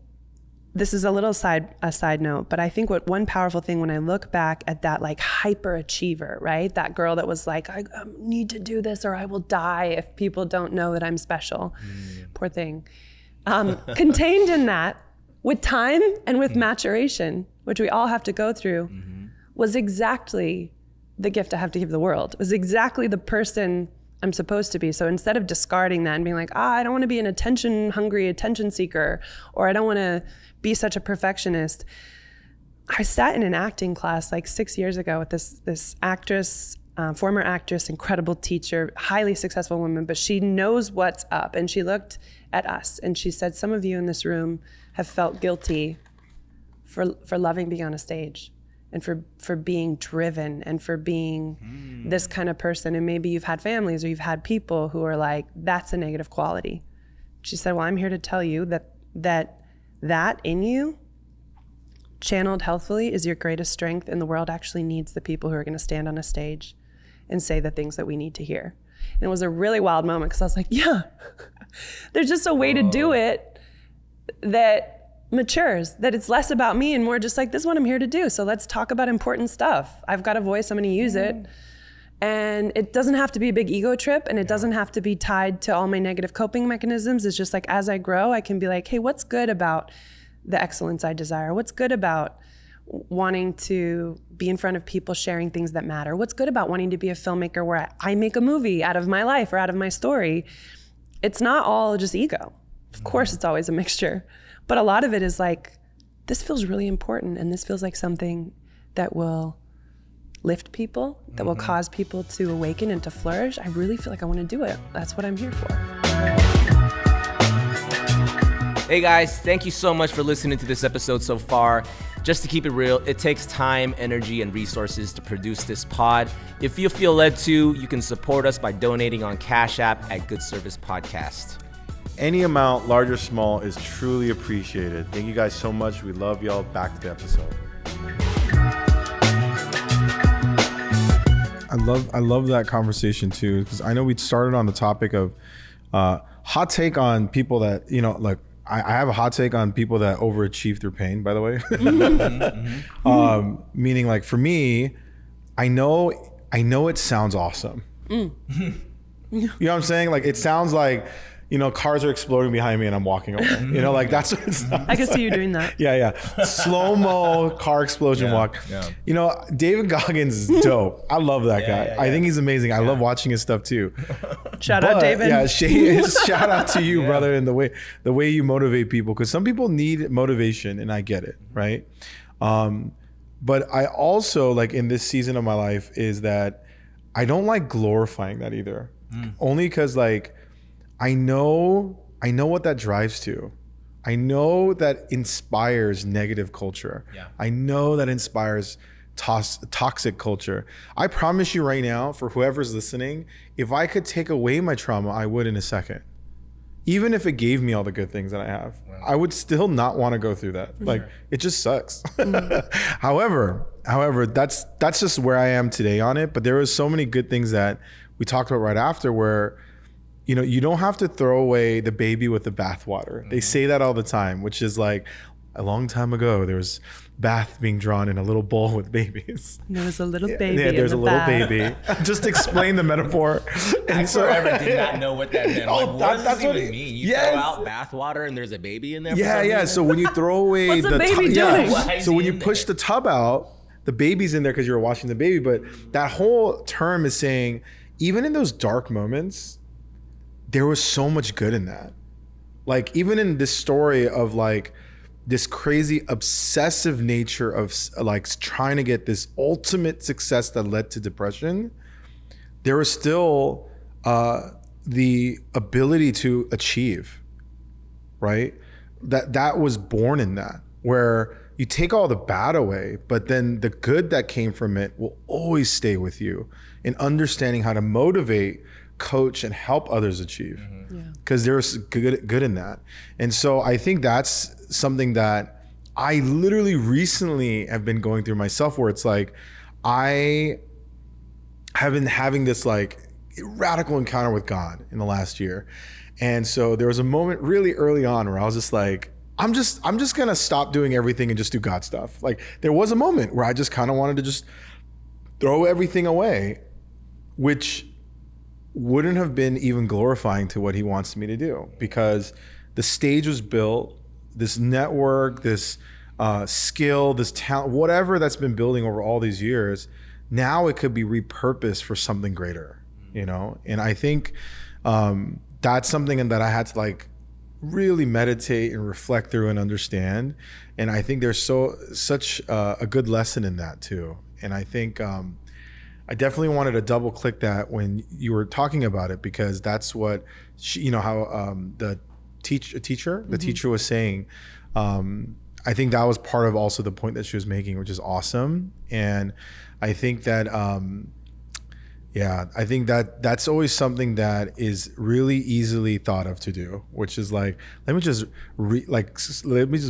this is a little a side note, but I think one powerful thing when I look back at that, like, hyper achiever, right? That girl that was like, I need to do this or I will die if people don't know that I'm special. Poor thing. Contained in that, with time and with maturation, which we all have to go through, was exactly the gift I have to give the world. It was exactly the person I'm supposed to be. So instead of discarding that and being like, I don't want to be an attention-hungry attention seeker, or I don't want to be such a perfectionist, I sat in an acting class like 6 years ago with this actress, former actress, incredible teacher, highly successful woman, but she knows what's up. And she looked at us and she said, some of you in this room have felt guilty for loving being on a stage, and for being driven, and for being this kind of person. And maybe you've had families or you've had people who are like, that's a negative quality. She said, well, I'm here to tell you that in you, channeled healthfully, is your greatest strength, and the world actually needs the people who are gonna stand on a stage and say the things that we need to hear. And it was a really wild moment, because I was like, yeah, there's just a way to do it that matures, that it's less about me and more just like, this is what I'm here to do. So let's talk about important stuff. I've got a voice, I'm gonna use it. And it doesn't have to be a big ego trip, and it doesn't have to be tied to all my negative coping mechanisms. It's just like, as I grow, I can be like, hey, what's good about the excellence I desire? What's good about wanting to be in front of people sharing things that matter? What's good about wanting to be a filmmaker where I make a movie out of my life or out of my story? It's not all just ego. Of course, it's always a mixture. But a lot of it is like, this feels really important, and this feels like something that will lift people, that will cause people to awaken and to flourish. I really feel like I want to do it. That's what I'm here for. Hey guys, thank you so much for listening to this episode so far. Just to keep it real, it takes time, energy, and resources to produce this pod. If you feel led to, you can support us by donating on Cash App at Good Service Podcast. Any amount, large or small, is truly appreciated. Thank you guys so much. We love y'all. Back to the episode. I love that conversation too, because I know we started on the topic of hot take on people that, like, I have a hot take on people that overachieve through pain, by the way. Meaning, like, for me, I know it sounds awesome. You know what I'm saying? Like, it sounds like, cars are exploding behind me and I'm walking away. Like, that's what it sounds I can see you doing that. Yeah. Slow-mo car explosion walk. Yeah. David Goggins is dope. I love that guy. Yeah. I think he's amazing. I love watching his stuff too. Shout out, David. Yeah, shout out to you, brother, and the way you motivate people. Because some people need motivation, and I get it, right? But I also, like, in this season of my life, is that I don't like glorifying that either. Only because, like, I know what that drives to. I know that inspires negative culture. Yeah. I know that inspires toxic culture. I promise you right now, for whoever's listening, if I could take away my trauma, I would in a second. Even if it gave me all the good things that I have, I would still not want to go through that. Like, it just sucks. However, that's just where I am today on it. But there was so many good things that we talked about right after where, you know, you don't have to throw away the baby with the bathwater. They say that all the time, which is like, a long time ago, there was bath being drawn in a little bowl with babies. There was a little baby. Yeah, there's in a the little bath. baby. Just explain the metaphor. I forever did not know what that meant. Oh, Like, what does that's this what even it- mean? You yes. throw out bath water and there's a baby in there? Yeah, yeah. So when you throw away What's the the baby doing? Why is so when he you in push there? the tub out, the baby's in there because you're washing the baby. But that whole term is saying, even in those dark moments, there was so much good in that. Like, even in this story of like this crazy obsessive nature of like trying to get this ultimate success that led to depression, there was still the ability to achieve, right? That was born in that, where you take all the bad away, but then the good that came from it will always stay with you in understanding how to motivate, coach, and help others achieve. Because there's good in that. And so I think that's something that I literally recently have been going through myself, where it's like, I have been having this like radical encounter with God in the last year. And so there was a moment really early on where I was just like, I'm just gonna stop doing everything and just do God stuff. Like, there was a moment where I just kind of wanted to just throw everything away, which wouldn't have been even glorifying to what he wants me to do, because the stage was built, this network, this skill, this talent, whatever that's been building over all these years, now it could be repurposed for something greater, you know? And I think that's something that I had to like really meditate and reflect through and understand. And I think there's such a good lesson in that too. And I think I definitely wanted to double click that when you were talking about it, because that's what she, you know, how the teacher was saying. I think that was part of also the point that she was making, which is awesome. And I think that I think that that's always something that is really easily thought of to do, which is like, let me just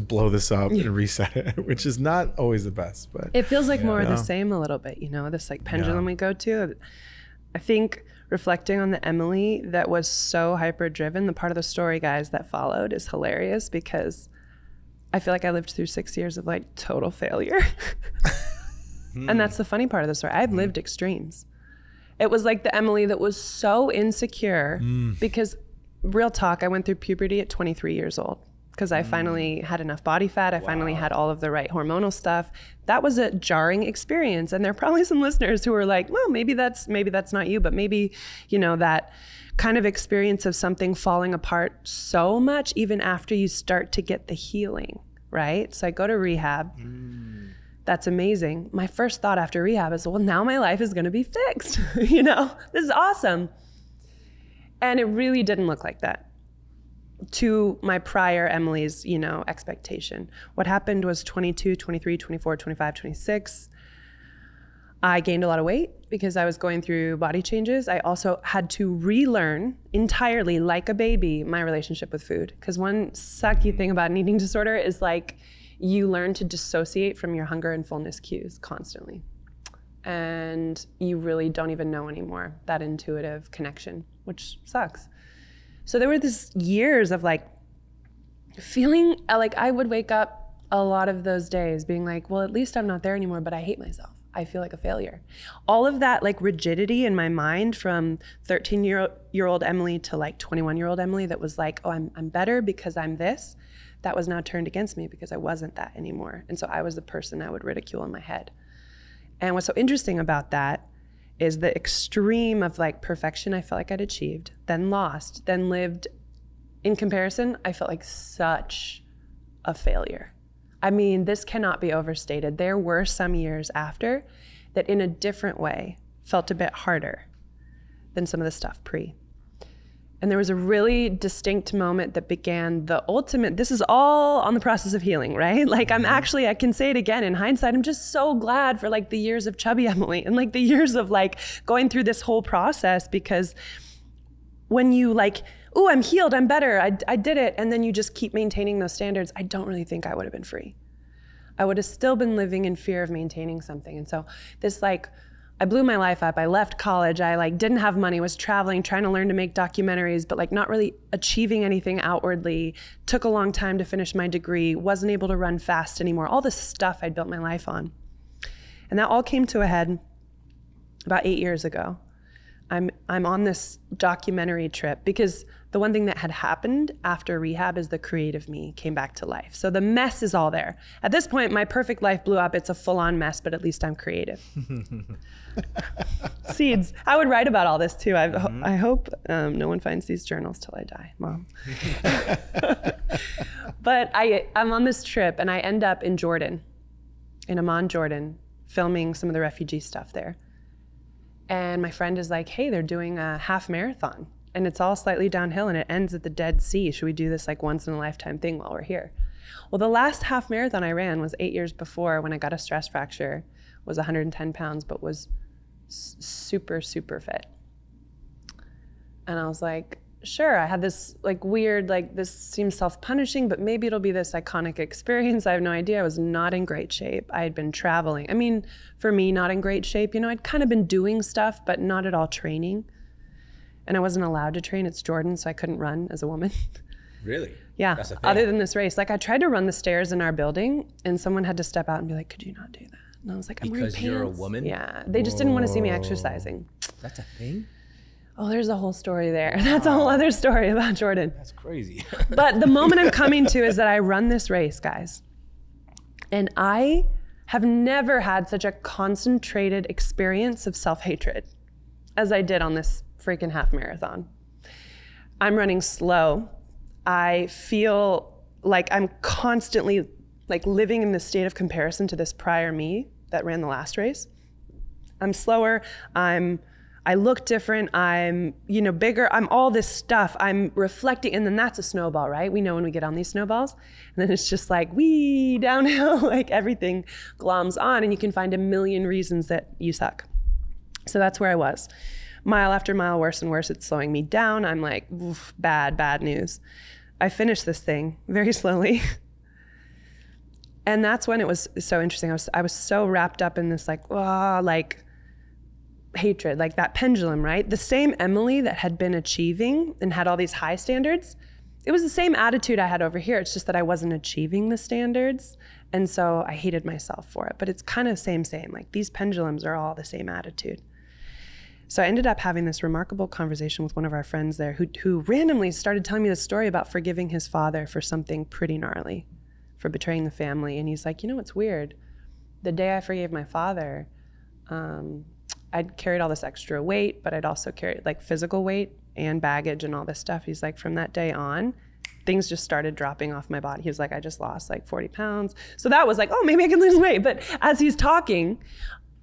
blow this up and reset it, which is not always the best. But it feels like more of the same a little bit, you know, this like pendulum we go to. I think reflecting on the Emily that was so hyper driven, the part of the story, guys, that followed is hilarious, because I feel like I lived through 6 years of like total failure. And that's the funny part of the story. I've lived extremes. It was like the Emily that was so insecure because, real talk, I went through puberty at 23 years old because I finally had enough body fat. I finally had all of the right hormonal stuff. That was a jarring experience. And there are probably some listeners who are like, well, maybe that's not you, but maybe, you know, that kind of experience of something falling apart so much even after you start to get the healing, right? So I go to rehab. That's amazing. My first thought after rehab is, well, now my life is going to be fixed. You know, this is awesome. And it really didn't look like that to my prior Emily's, you know, expectation. What happened was 22, 23, 24, 25, 26. I gained a lot of weight because I was going through body changes. I also had to relearn entirely, like a baby, my relationship with food. Because one sucky thing about an eating disorder is like, you learn to dissociate from your hunger and fullness cues constantly. And you really don't even know anymore that intuitive connection, which sucks. So there were these years of like feeling like I would wake up a lot of those days being like, well, at least I'm not there anymore, but I hate myself. I feel like a failure. All of that like rigidity in my mind from 13-year-old Emily to like 21-year-old Emily that was like, oh, I'm better because I'm this. That was now turned against me because I wasn't that anymore. And so I was the person I would ridicule in my head. And what's so interesting about that is the extreme of like perfection I felt like I'd achieved, then lost, then lived. In comparison, I felt like such a failure. I mean, this cannot be overstated. There were some years after that in a different way felt a bit harder than some of the stuff pre. And there was a really distinct moment that began the ultimate, this is all on the process of healing, right? Like I can say it again in hindsight, I'm just so glad for like the years of chubby Emily and like the years of like going through this whole process, because when you like, oh, I'm healed, I'm better, I did it. And then you just keep maintaining those standards. I don't really think I would have been free. I would have still been living in fear of maintaining something. And so this like, I blew my life up. I left college. I like didn't have money, was traveling, trying to learn to make documentaries, but like not really achieving anything outwardly. Took a long time to finish my degree, wasn't able to run fast anymore. All this stuff I'd built my life on. And that all came to a head about 8 years ago. I'm on this documentary trip because the one thing that had happened after rehab is the creative me came back to life. So the mess is all there. At this point, my perfect life blew up. It's a full-on mess, but at least I'm creative. Seeds. I would write about all this too. I hope no one finds these journals till I die, Mom. But I'm on this trip and I end up in Jordan, in Amman, Jordan, filming some of the refugee stuff there. And my friend is like, hey, they're doing a half marathon and it's all slightly downhill and it ends at the Dead Sea. Should we do this like once in a lifetime thing while we're here? Well, the last half marathon I ran was 8 years before when I got a stress fracture, was 110 pounds, but was super, super fit. And I was like, sure, I had this like weird, like this seems self-punishing, but maybe it'll be this iconic experience. I have no idea. I was not in great shape. I had been traveling. I mean, for me, not in great shape. You know, I'd kind of been doing stuff, but not at all training. And I wasn't allowed to train. It's Jordan, so I couldn't run as a woman. Really? Yeah, That's a thing. other than this race. Like I tried to run the stairs in our building and someone had to step out and be like, could you not do that? And I was like, I'm wearing pants. Because you're a woman? Yeah, they just didn't want to see me exercising. That's a thing? Oh, there's a whole story there. That's a whole other story about Jordan. That's crazy. But the moment I'm coming to is that I run this race, guys. And I have never had such a concentrated experience of self-hatred as I did on this freaking half marathon. I'm running slow. I feel like I'm constantly like living in this state of comparison to this prior me that ran the last race. I'm slower. I look different, I'm, you know, bigger, I'm all this stuff, I'm reflecting, and then that's a snowball, right? We know when we get on these snowballs, and then it's just like, wee, downhill, like everything gloms on, and you can find a million reasons that you suck. So that's where I was. Mile after mile, worse and worse, it's slowing me down. I'm like, oof, bad news. I finished this thing very slowly. And that's when it was so interesting. I was so wrapped up in this like hatred, like that pendulum, right? The same Emily that had been achieving and had all these high standards, it was the same attitude I had over here. It's just that I wasn't achieving the standards. And so I hated myself for it. But it's kind of same. Like these pendulums are all the same attitude. So I ended up having this remarkable conversation with one of our friends there who randomly started telling me this story about forgiving his father for something pretty gnarly, for betraying the family. And he's like, you know what's weird? The day I forgave my father, I'd carried all this extra weight, but I'd also carried like physical weight and baggage and all this stuff. He's like, from that day on, things just started dropping off my body. He was like, I just lost like 40 pounds. So that was like, oh, maybe I can lose weight. But as he's talking,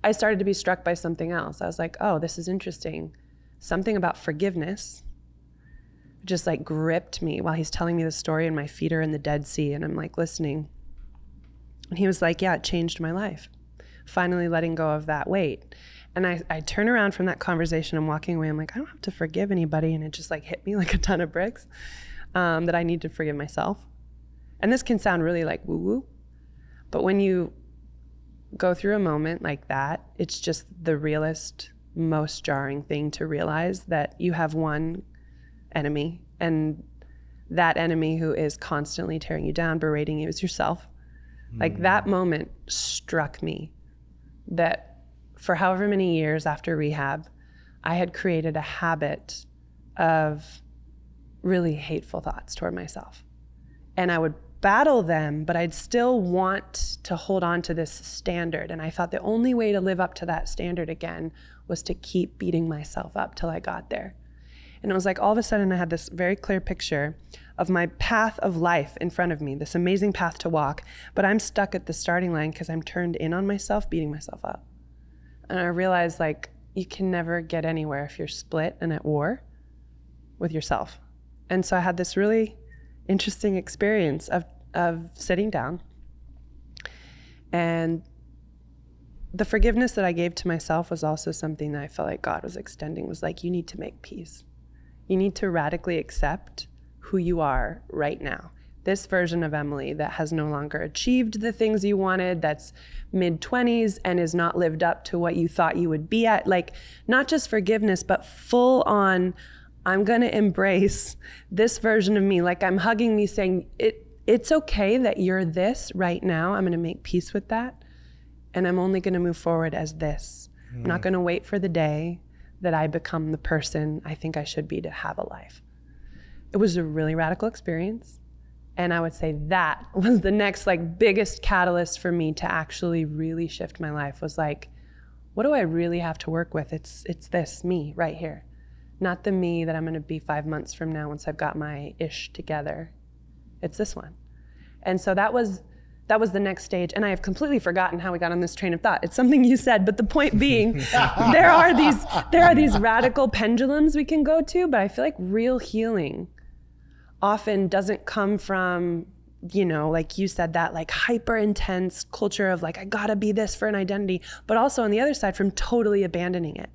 I started to be struck by something else. I was like, oh, this is interesting. Something about forgiveness just like gripped me while he's telling me the story, and my feet are in the Dead Sea, and I'm like listening. And he was like, yeah, it changed my life. Finally letting go of that weight. And I turn around from that conversation, I'm walking away, I'm like, I don't have to forgive anybody. And it just like hit me like a ton of bricks, that I need to forgive myself. And this can sound really like woo-woo, but when you go through a moment like that, it's just the realest, most jarring thing to realize that you have one enemy, and that enemy who is constantly tearing you down, berating you, is yourself. Like that moment struck me that for however many years after rehab, I had created a habit of really hateful thoughts toward myself. And I would battle them, but I'd still want to hold on to this standard. And I thought the only way to live up to that standard again was to keep beating myself up till I got there. And it was like all of a sudden I had this very clear picture of my path of life in front of me, this amazing path to walk, but I'm stuck at the starting line because I'm turned in on myself, beating myself up. And I realized like you can never get anywhere if you're split and at war. with yourself. And so I had this really interesting experience of sitting down, and the forgiveness that I gave to myself was also something that I felt like God was extending, was like, you need to make peace. You need to radically accept who you are right now. This version of Emily that has no longer achieved the things you wanted, that's mid-20s and is not lived up to what you thought you would be at. Like, not just forgiveness, but full on, I'm gonna embrace this version of me. Like, I'm hugging me saying, it's okay that you're this right now. I'm gonna make peace with that. And I'm only gonna move forward as this. I'm not gonna wait for the day that I become the person I think I should be to have a life. It was a really radical experience. And I would say that was the next like biggest catalyst for me to actually really shift my life, was like, what do I really have to work with? It's this me right here. Not the me that I'm gonna be 5 months from now once I've got my ish together. It's this one. And so that was the next stage. And I have completely forgotten how we got on this train of thought. It's something you said, but the point being, there are these radical pendulums we can go to, but I feel like real healing often doesn't come from, you know, like you said, that like hyper intense culture of like, I gotta be this for an identity, but also on the other side from totally abandoning it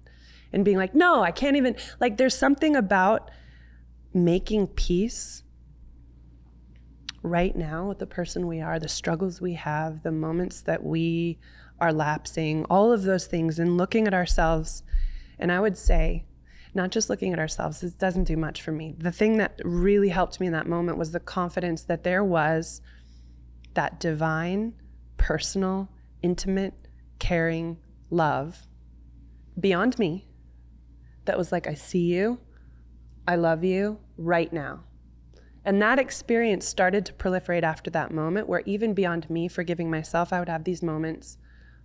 and being like, no, I can't even, like there's something about making peace right now with the person we are, the struggles we have, the moments that we are lapsing, all of those things, and looking at ourselves. And I would say, not just looking at ourselves, this doesn't do much for me. The thing that really helped me in that moment was the confidence that there was that divine, personal, intimate, caring love beyond me that was like, I see you, I love you right now. And that experience started to proliferate after that moment, where even beyond me forgiving myself, I would have these moments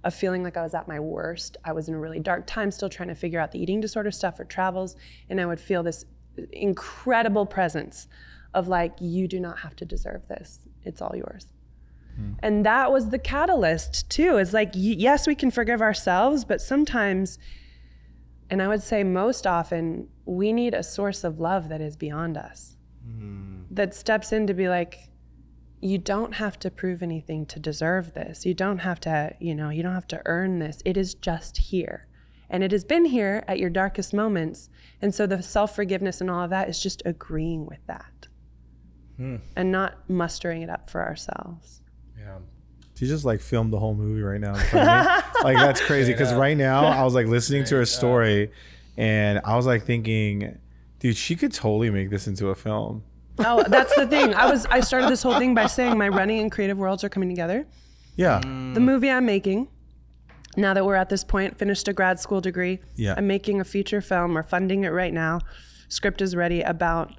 of feeling like I was at my worst. I was in a really dark time, still trying to figure out the eating disorder stuff or travels. And I would feel this incredible presence of like, you do not have to deserve this. It's all yours. And that was the catalyst too. It's like, yes, we can forgive ourselves, but sometimes, and I would say most often, we need a source of love that is beyond us. That steps in to be like, you don't have to prove anything to deserve this. You don't have to, you don't have to earn this. It is just here. And it has been here at your darkest moments. And so the self-forgiveness and all of that is just agreeing with that and not mustering it up for ourselves. Yeah. She just like filmed the whole movie right now in front of me. Like, that's crazy. Because right now I was like listening to her story and I was like thinking, dude, she could totally make this into a film. Oh, that's the thing. I started this whole thing by saying my running and creative worlds are coming together. Yeah. The movie I'm making, now that we're at this point, finished a grad school degree. Yeah. I'm making a feature film. We're funding it right now. Script is ready, about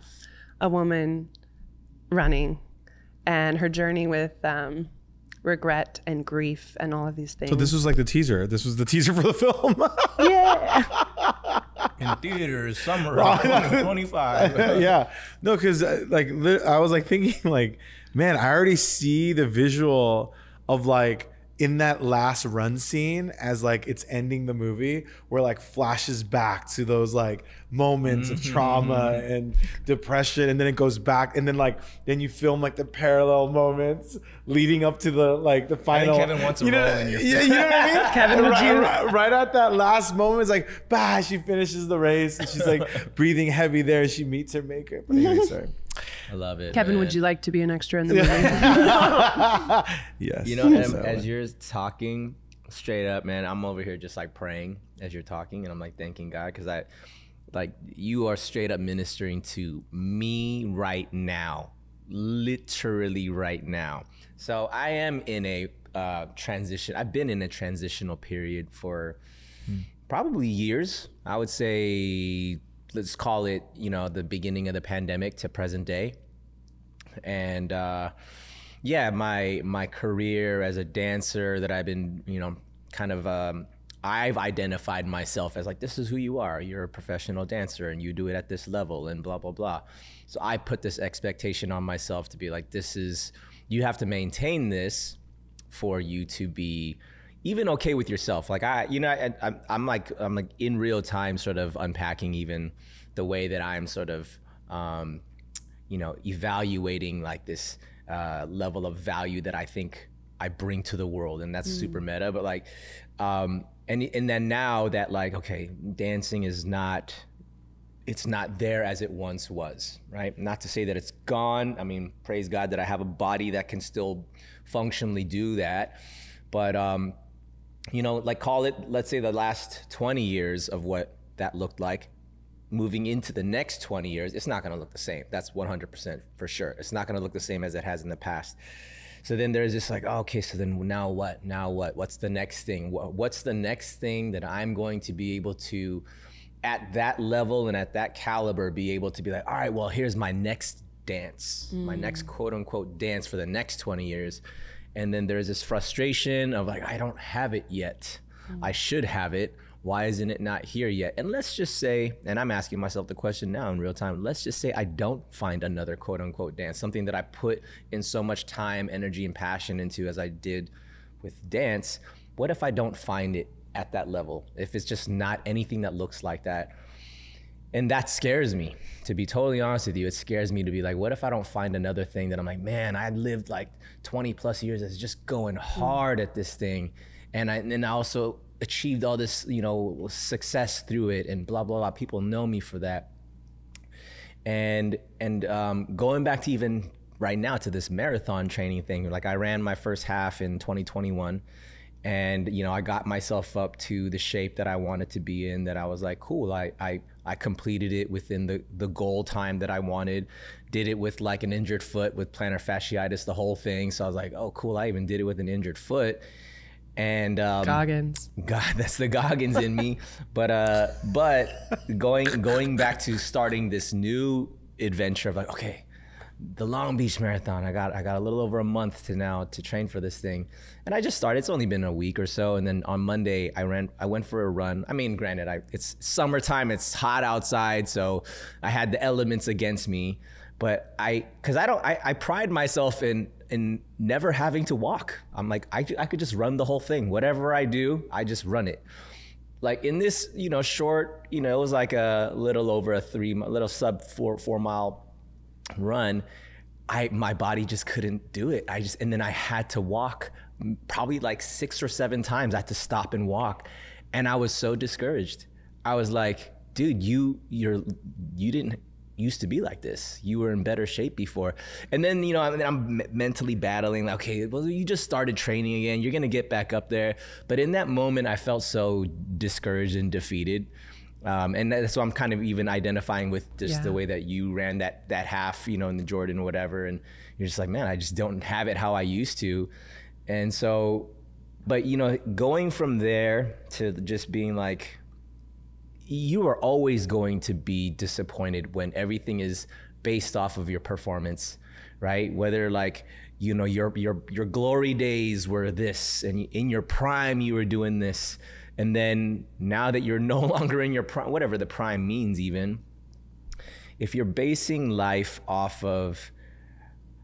a woman running and her journey with regret and grief and all of these things. So this was like the teaser. This was the teaser for the film. Yeah. In theaters, summer of 2025. Yeah. No, because like I was like thinking like, man, I already see the visual of like in that last run scene as like it's ending the movie, where like flashes back to those like moments of trauma and depression, and then it goes back, and then you film like the parallel moments leading up to the final. I think Kevin wants a role in your film. You know what I mean? Kevin, would you? Right at that last moment, it's like, bah, she finishes the race and she's like breathing heavy there. She meets her maker. But anyway, sorry. I love it. Kevin, man. would you like to be an extra in the movie? Yes. You know, as you're talking straight up, man, I'm over here just like praying as you're talking, and I'm like thanking God, because you are straight up ministering to me right now, literally right now. So I am in a transition. I've been in a transitional period for probably years. I would say, let's call it, the beginning of the pandemic to present day. And yeah, my career as a dancer that I've been, I've identified myself as like, this is who you are. You're a professional dancer and you do it at this level and blah, blah, blah. So I put this expectation on myself to be like, you have to maintain this for you to be even okay with yourself. Like I'm like in real time sort of unpacking even the way that I'm sort of you know, evaluating like this level of value that I think I bring to the world, and that's super meta. But like, and then now that like, okay, dancing is not, it's not there as it once was, right? Not to say that it's gone. I mean, praise God that I have a body that can still functionally do that. But, you know, like call it, let's say the last 20 years of what that looked like. Moving into the next 20 years, it's not gonna look the same. That's 100% for sure. It's not gonna look the same as it has in the past. So then there's this like, oh, okay, so then now what? Now what? What's the next thing? What's the next thing that I'm going to be able to, at that level and at that caliber, be able to be like, all right, well, here's my next dance, my next quote unquote dance for the next 20 years. And then there's this frustration of like, I don't have it yet. I should have it. Why isn't it not here yet? And let's just say, and I'm asking myself the question now in real time, let's just say I don't find another quote unquote dance, something that I put in so much time, energy, and passion into as I did with dance. What if I don't find it at that level? If it's just not anything that looks like that? And that scares me, to be totally honest with you. It scares me to be like, what if I don't find another thing that I'm like, man, I lived like 20 plus years as just going hard at this thing. And I also achieved all this, you know, success through it and blah, blah, blah. People know me for that. And going back to even right now to this marathon training thing, like I ran my first half in 2021. And, you know, I got myself up to the shape that I wanted to be in, that I was like, cool, I completed it within the goal time that I wanted, did it with like an injured foot with plantar fasciitis, the whole thing. So I was like, oh, cool, I even did it with an injured foot. And Goggins. God, that's the Goggins in me. But going back to starting this new adventure of like, okay, the Long Beach Marathon, I got a little over a month to train for this thing. And I just started. It's only been a week or so. And then on Monday I went for a run. I mean, granted, it's summertime, it's hot outside, so I had the elements against me. But I pride myself in never having to walk. I'm like, I could just run the whole thing. Whatever I do, I just run it. Like in this, you know, short, you know, it was like a little over little sub 4 mile run. My body just couldn't do it. And then I had to walk probably like 6 or 7 times. I had to stop and walk. And I was so discouraged. I was like, dude, you didn't used to be like this. You were in better shape before. And then, you know, I'm mentally battling, like, okay, well, you just started training again. You're going to get back up there. But in that moment, I felt so discouraged and defeated. And that's why I'm kind of even identifying with just the way that you ran that half, you know, in the Jordan or whatever. And you're just like, man, I just don't have it how I used to. And so, but, you know, going from there to just being like, you are always going to be disappointed when everything is based off of your performance, right? Whether like, you know, your glory days were this, and in your prime you were doing this, and then now that you're no longer in your prime, whatever the prime means, even if you're basing life off of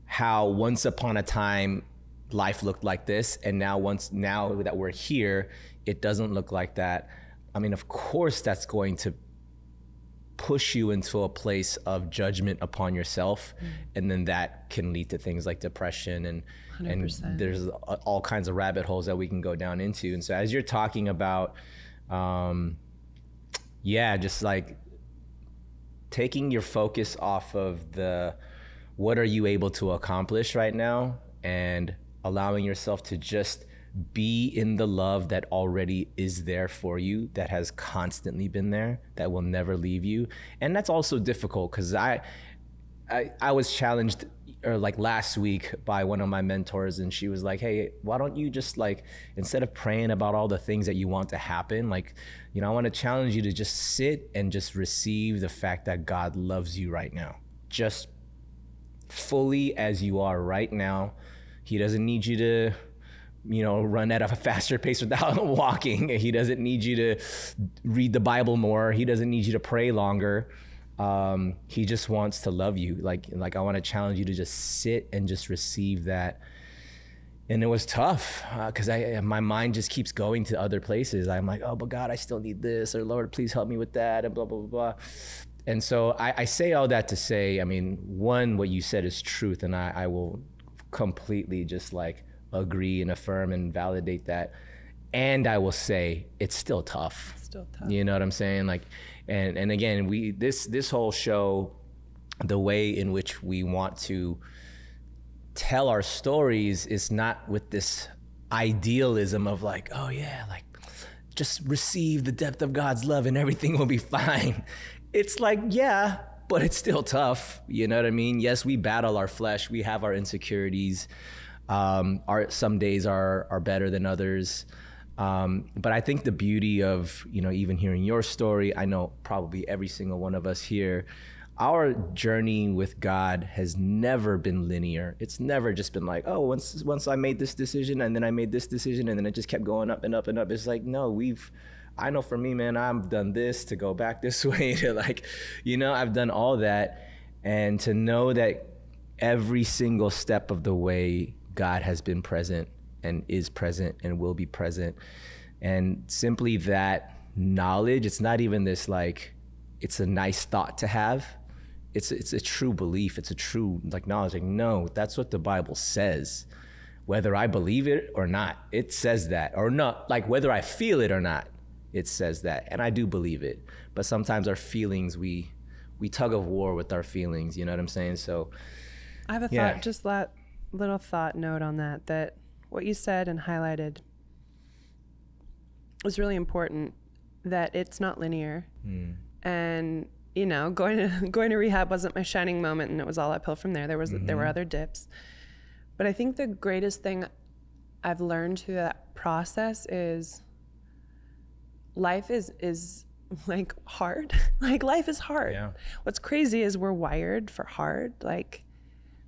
how once upon a time life looked like this, and now that we're here, it doesn't look like that. I mean, of course, that's going to push you into a place of judgment upon yourself. And then that can lead to things like depression and there's all kinds of rabbit holes that we can go down into. And so as you're talking about, just like taking your focus off of what are you able to accomplish right now, and allowing yourself to just be in the love that already is there for you, that has constantly been there, that will never leave you. And that's also difficult because I was challenged like last week by one of my mentors, and she was like, hey, why don't you just like, instead of praying about all the things that you want to happen, like, you know, I want to challenge you to just sit and just receive the fact that God loves you right now, just fully as you are right now. He doesn't need you to, you know, run at a faster pace without walking. He doesn't need you to read the Bible more. He doesn't need you to pray longer. He just wants to love you. Like I want to challenge you to just sit and just receive that. And it was tough because my mind just keeps going to other places. I'm like, oh, but God, I still need this, or Lord, please help me with that, and blah, blah, blah, blah. And so I say all that to say, I mean, one, what you said is truth, and I will completely just like agree and affirm and validate that. And I will say it's still tough. It's still tough. You know what I'm saying? Like, and again, this whole show, the way in which we want to tell our stories is not with this idealism of like, oh yeah, like just receive the depth of God's love and everything will be fine. It's like, yeah, but it's still tough. You know what I mean? Yes, we battle our flesh. We have our insecurities. Some days are better than others. But I think the beauty of, you know, even hearing your story, I know probably every single one of us here, our journey with God has never been linear. It's never just been like, oh, once I made this decision and then I made this decision and then it just kept going up and up and up. It's like, no, I know for me, man, I've done this to go back this way to like, you know, I've done all that. And to know that every single step of the way God has been present and is present and will be present. And simply that knowledge, it's not even this like, it's a nice thought to have. It's a true belief. It's a true like knowledge. Like, no, that's what the Bible says. Whether I believe it or not, it says that. Or not, like whether I feel it or not, it says that. And I do believe it. But sometimes our feelings, we tug of war with our feelings. You know what I'm saying? So I have a thought, just that little thought note on that what you said and highlighted was really important, that it's not linear. And you know, going to rehab wasn't my shining moment, and it was all uphill from there. There were other dips. But I think the greatest thing I've learned through that process is life is like hard. Like life is hard. Yeah. What's crazy is we're wired for hard. Like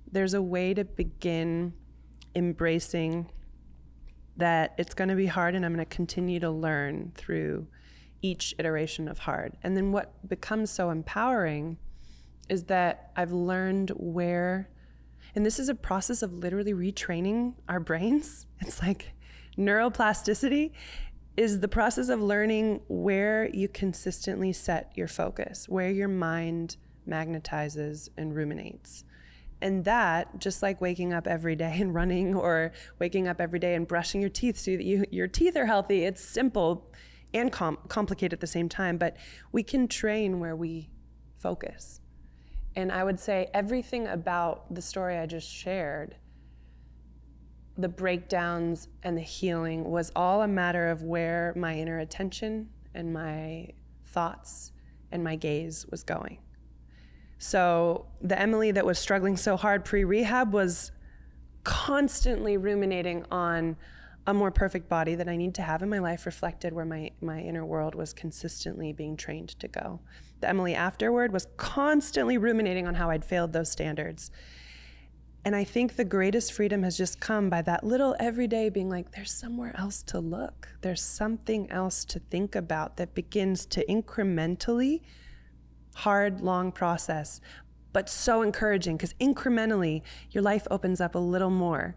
there's a way to begin embracing that it's going to be hard, and I'm going to continue to learn through each iteration of hard. And then what becomes so empowering is that I've learned where, and this is a process of literally retraining our brains. It's like neuroplasticity is the process of learning where you consistently set your focus, where your mind magnetizes and ruminates. And that, just like waking up every day and running, or waking up every day and brushing your teeth so that your teeth are healthy, it's simple and complicated at the same time, but we can train where we focus. And I would say everything about the story I just shared, the breakdowns and the healing, was all a matter of where my inner attention and my thoughts and my gaze was going. So the Emily that was struggling so hard pre-rehab was constantly ruminating on a more perfect body that I need to have in my life, reflected where my inner world was consistently being trained to go. The Emily afterward was constantly ruminating on how I'd failed those standards. And I think the greatest freedom has just come by that little everyday being like, there's somewhere else to look. There's something else to think about that begins to incrementally, hard, long process, but so encouraging, because incrementally your life opens up a little more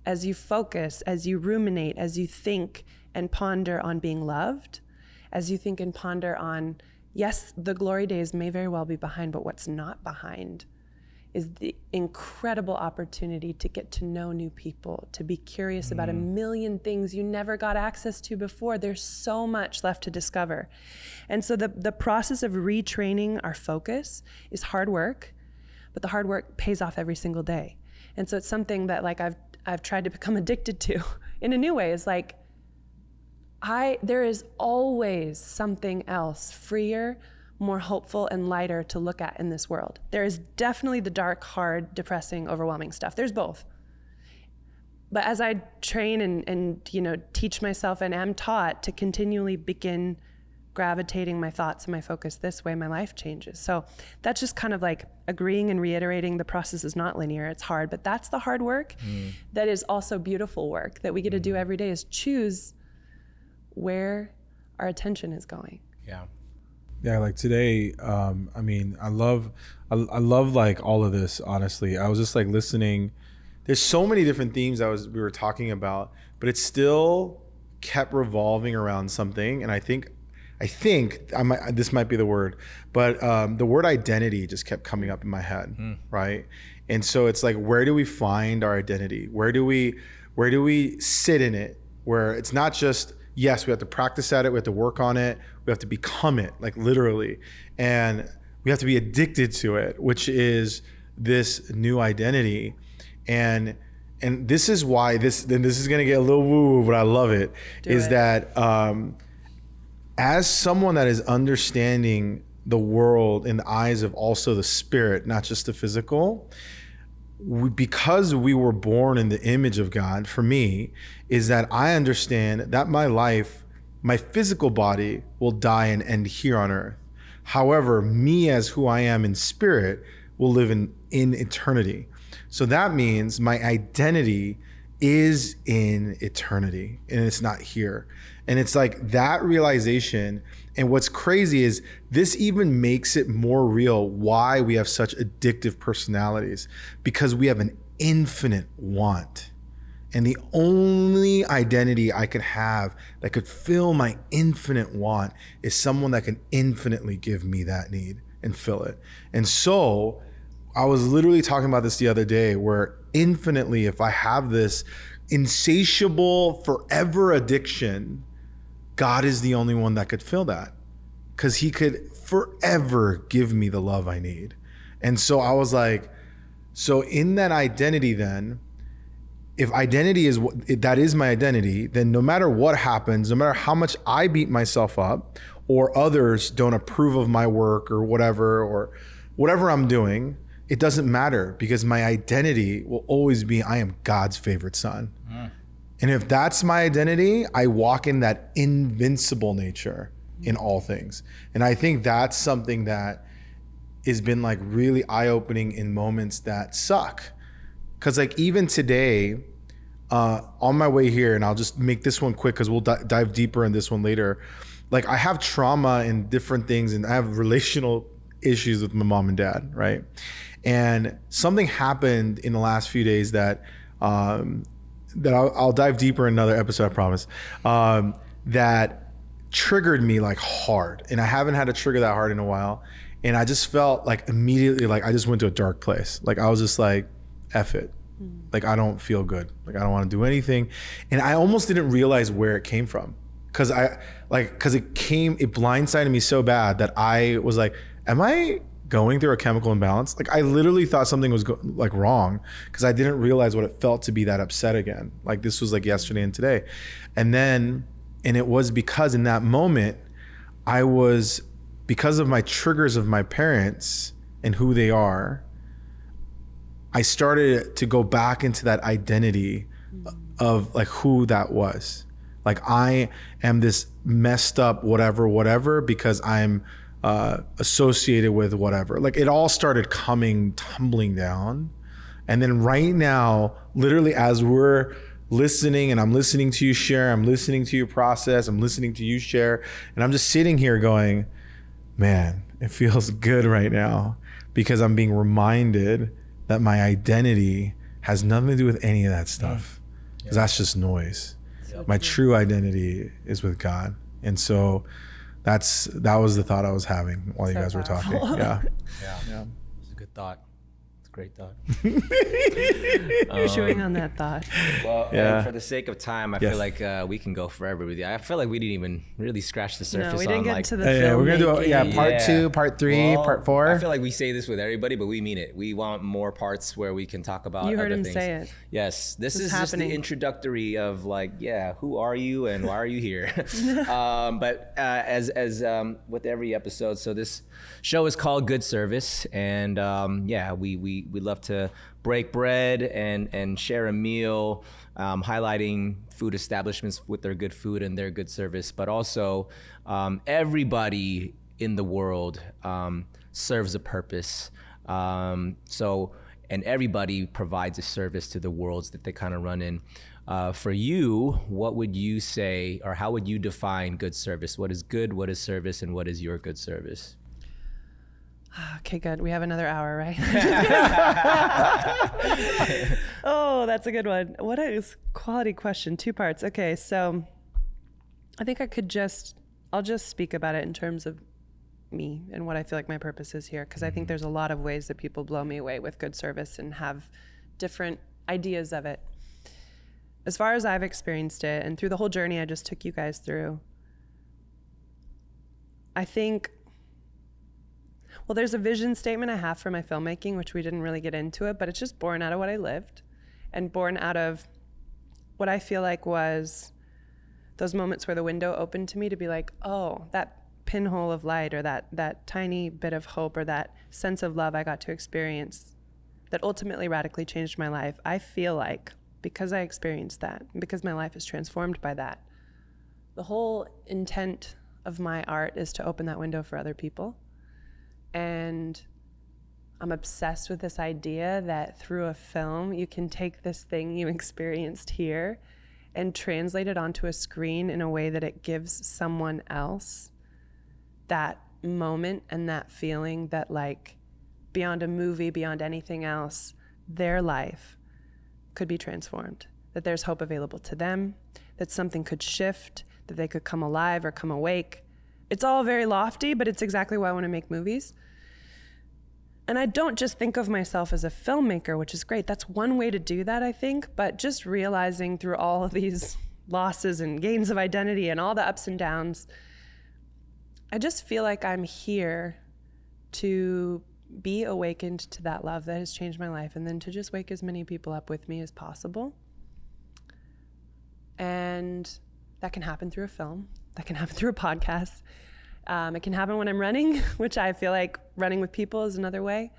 as you focus, as you ruminate, as you think and ponder on being loved, as you think and ponder on, yes, the glory days may very well be behind, but what's not behind is the incredible opportunity to get to know new people, to be curious about a million things you never got access to before. There's so much left to discover. And so the process of retraining our focus is hard work, but the hard work pays off every single day. And so it's something that like I've tried to become addicted to in a new way. Is like, there is always something else freer, more hopeful and lighter to look at in this world. There is definitely the dark, hard, depressing, overwhelming stuff. There's both. But as I train and you know, teach myself and am taught to continually begin gravitating my thoughts and my focus this way, my life changes. So that's just kind of like agreeing and reiterating the process is not linear, it's hard, but that's the hard work that is also beautiful work that we get to do every day, is choose where our attention is going. Yeah, like today, I mean, I love like all of this, honestly. I was just like listening. There's so many different themes we were talking about, but it still kept revolving around something. And I think I think this might be the word, but the word identity just kept coming up in my head, right? And so it's like, where do we find our identity? Where do we sit in it? Where it's not just, yes, we have to practice at it, we have to work on it, we have to become it, like literally, and we have to be addicted to it, which is this new identity. And this is why this is gonna get a little woo-woo, but I love it. That as someone that is understanding the world in the eyes of also the spirit, not just the physical, because we were born in the image of God, for me, is that I understand that my life, my physical body will die and end here on earth. However, me as who I am in spirit will live in eternity. So that means my identity is in eternity and it's not here. And it's like that realization. And what's crazy is this even makes it more real why we have such addictive personalities, because we have an infinite want. And the only identity I could have that could fill my infinite want is someone that can infinitely give me that need and fill it. And so I was literally talking about this the other day, where infinitely, if I have this insatiable forever addiction, God is the only one that could fill that, because he could forever give me the love I need. And so I was like, so in that identity then, if identity is that is my identity, then no matter what happens, no matter how much I beat myself up or others don't approve of my work or whatever I'm doing, it doesn't matter, because my identity will always be, I am God's favorite son. And if that's my identity, I walk in that invincible nature in all things. And I think that's something that has been like really eye-opening in moments that suck. Because like even today, on my way here, and I'll just make this one quick because we'll dive deeper in this one later. Like I have trauma in different things, and I have relational issues with my mom and dad, right? And something happened in the last few days that I'll dive deeper in another episode, I promise, that triggered me like hard. And I haven't had a trigger that hard in a while. And I just felt like immediately, like I just went to a dark place. Like I was just like, F it. Like I don't feel good. Like I don't want to do anything. And I almost didn't realize where it came from. Cause it blindsided me so bad that I was like, am I going through a chemical imbalance? Like I literally thought something was wrong, because I didn't realize what it felt to be that upset again. Like this was like yesterday and today. And it was because in that moment, because of my triggers of my parents and who they are, I started to go back into that identity of like who that was. Like I am this messed up whatever because I'm associated with whatever. Like it all started tumbling down. And then right now, literally as we're listening and I'm listening to you share, I'm listening to you process, I'm listening to you share, and I'm just sitting here going, man, it feels good right now, because I'm being reminded that my identity has nothing to do with any of that stuff, because that's just noise. My true identity is with God. And so that was the thought I was having while you guys were talking. Yeah. It's a good thought. It's a great thought. Chewing on that thought. Well, and for the sake of time, I feel like we can go forever with you. I feel like we didn't even really scratch the surface. No, we didn't get to the we're gonna do part 2, part 3, part 4. I feel like we say this with everybody, but we mean it. We want more parts where we can talk about You heard other him things. say it. Yes, this is just the introductory of like, who are you and why are you here? But as with every episode, so this show is called Good Service, and we love to break bread and share a meal, highlighting food establishments with their good food and their good service, but also everybody in the world serves a purpose. And everybody provides a service to the worlds that they kind of run in. For you, what would you say, or how would you define good service? What is good, what is service, and what is your good service? Okay, good. We have another hour, right? Oh, that's a good one. What a quality question. 2 parts. Okay, so I think I could just I'll just speak about it in terms of me and what I feel like my purpose is here, because I think there's a lot of ways that people blow me away with good service and have different ideas of it. As far as I've experienced it, and through the whole journey I just took you guys through, I think, well, there's a vision statement I have for my filmmaking, which we didn't really get into it, but it's just born out of what I lived and born out of what I feel like was those moments where the window opened to me to be like, oh, that pinhole of light, or that tiny bit of hope, or that sense of love I got to experience that ultimately radically changed my life. I feel like because I experienced that, and because my life is transformed by that, the whole intent of my art is to open that window for other people. And I'm obsessed with this idea that through a film, you can take this thing you experienced here and translate it onto a screen in a way that it gives someone else that moment and that feeling that, like, beyond a movie, beyond anything else, their life could be transformed, that there's hope available to them, that something could shift, that they could come alive or come awake. It's all very lofty, but it's exactly why I want to make movies. And I don't just think of myself as a filmmaker, which is great. That's one way to do that, I think. But just realizing through all of these losses and gains of identity and all the ups and downs, I just feel like I'm here to be awakened to that love that has changed my life, and then to just wake as many people up with me as possible. And that can happen through a film. That can happen through a podcast. It can happen when I'm running, which I feel like running with people is another way,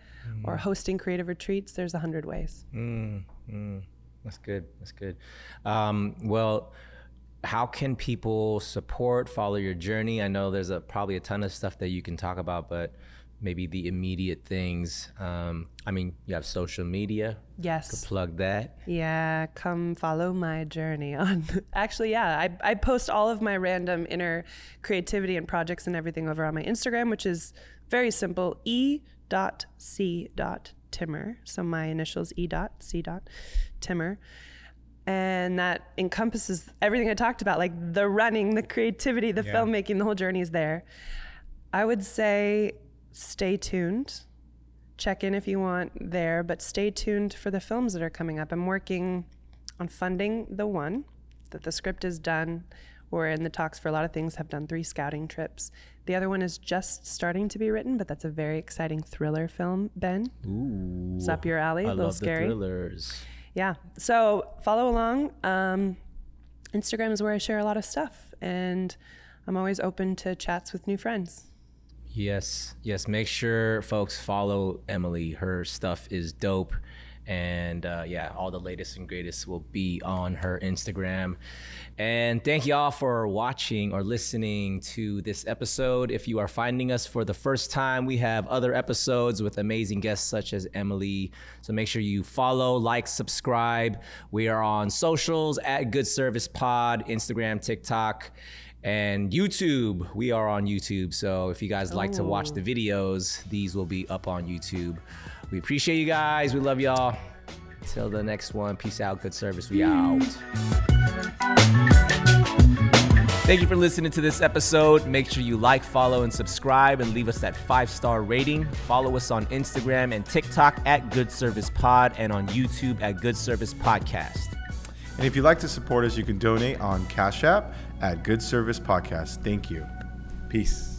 or hosting creative retreats. There's 100 ways. That's good. That's good. Well, how can people support, follow your journey? I know there's probably a ton of stuff that you can talk about, but maybe the immediate things. I mean, you have social media. Yes. Could plug that. Yeah, come follow my journey on. Actually, yeah, I post all of my random inner creativity and projects and everything over on my Instagram, which is very simple, e.c.timmer. So my initials e.c.timmer. And that encompasses everything I talked about, like the running, the creativity, the filmmaking, the whole journey is there. I would say stay tuned. Check in if you want there, but stay tuned for the films that are coming up. I'm working on funding the one that the script is done. We're in the talks for a lot of things, have done 3 scouting trips. The other one is just starting to be written, but that's a very exciting thriller film, Ben. Ooh. It's up your alley, a little scary. I love the thrillers. Yeah, so follow along. Instagram is where I share a lot of stuff, and I'm always open to chats with new friends. Yes, make sure folks follow Emily. Her stuff is dope, and yeah, all the latest and greatest will be on her Instagram. And thank y'all for watching or listening to this episode. If you are finding us for the first time, we have other episodes with amazing guests such as Emily. So make sure you follow, like, subscribe. We are on socials at Good Service Pod, Instagram, TikTok, and YouTube. We are on YouTube. So if you guys like to watch the videos, these will be up on YouTube. We appreciate you guys. We love y'all. Until the next one, peace out. Good service. We out. Thank you for listening to this episode. Make sure you like, follow, and subscribe, and leave us that 5-star rating. Follow us on Instagram and TikTok at Good Service Pod, and on YouTube at Good Service Podcast. And if you'd like to support us, you can donate on Cash App at Good Service Podcast. Thank you. Peace.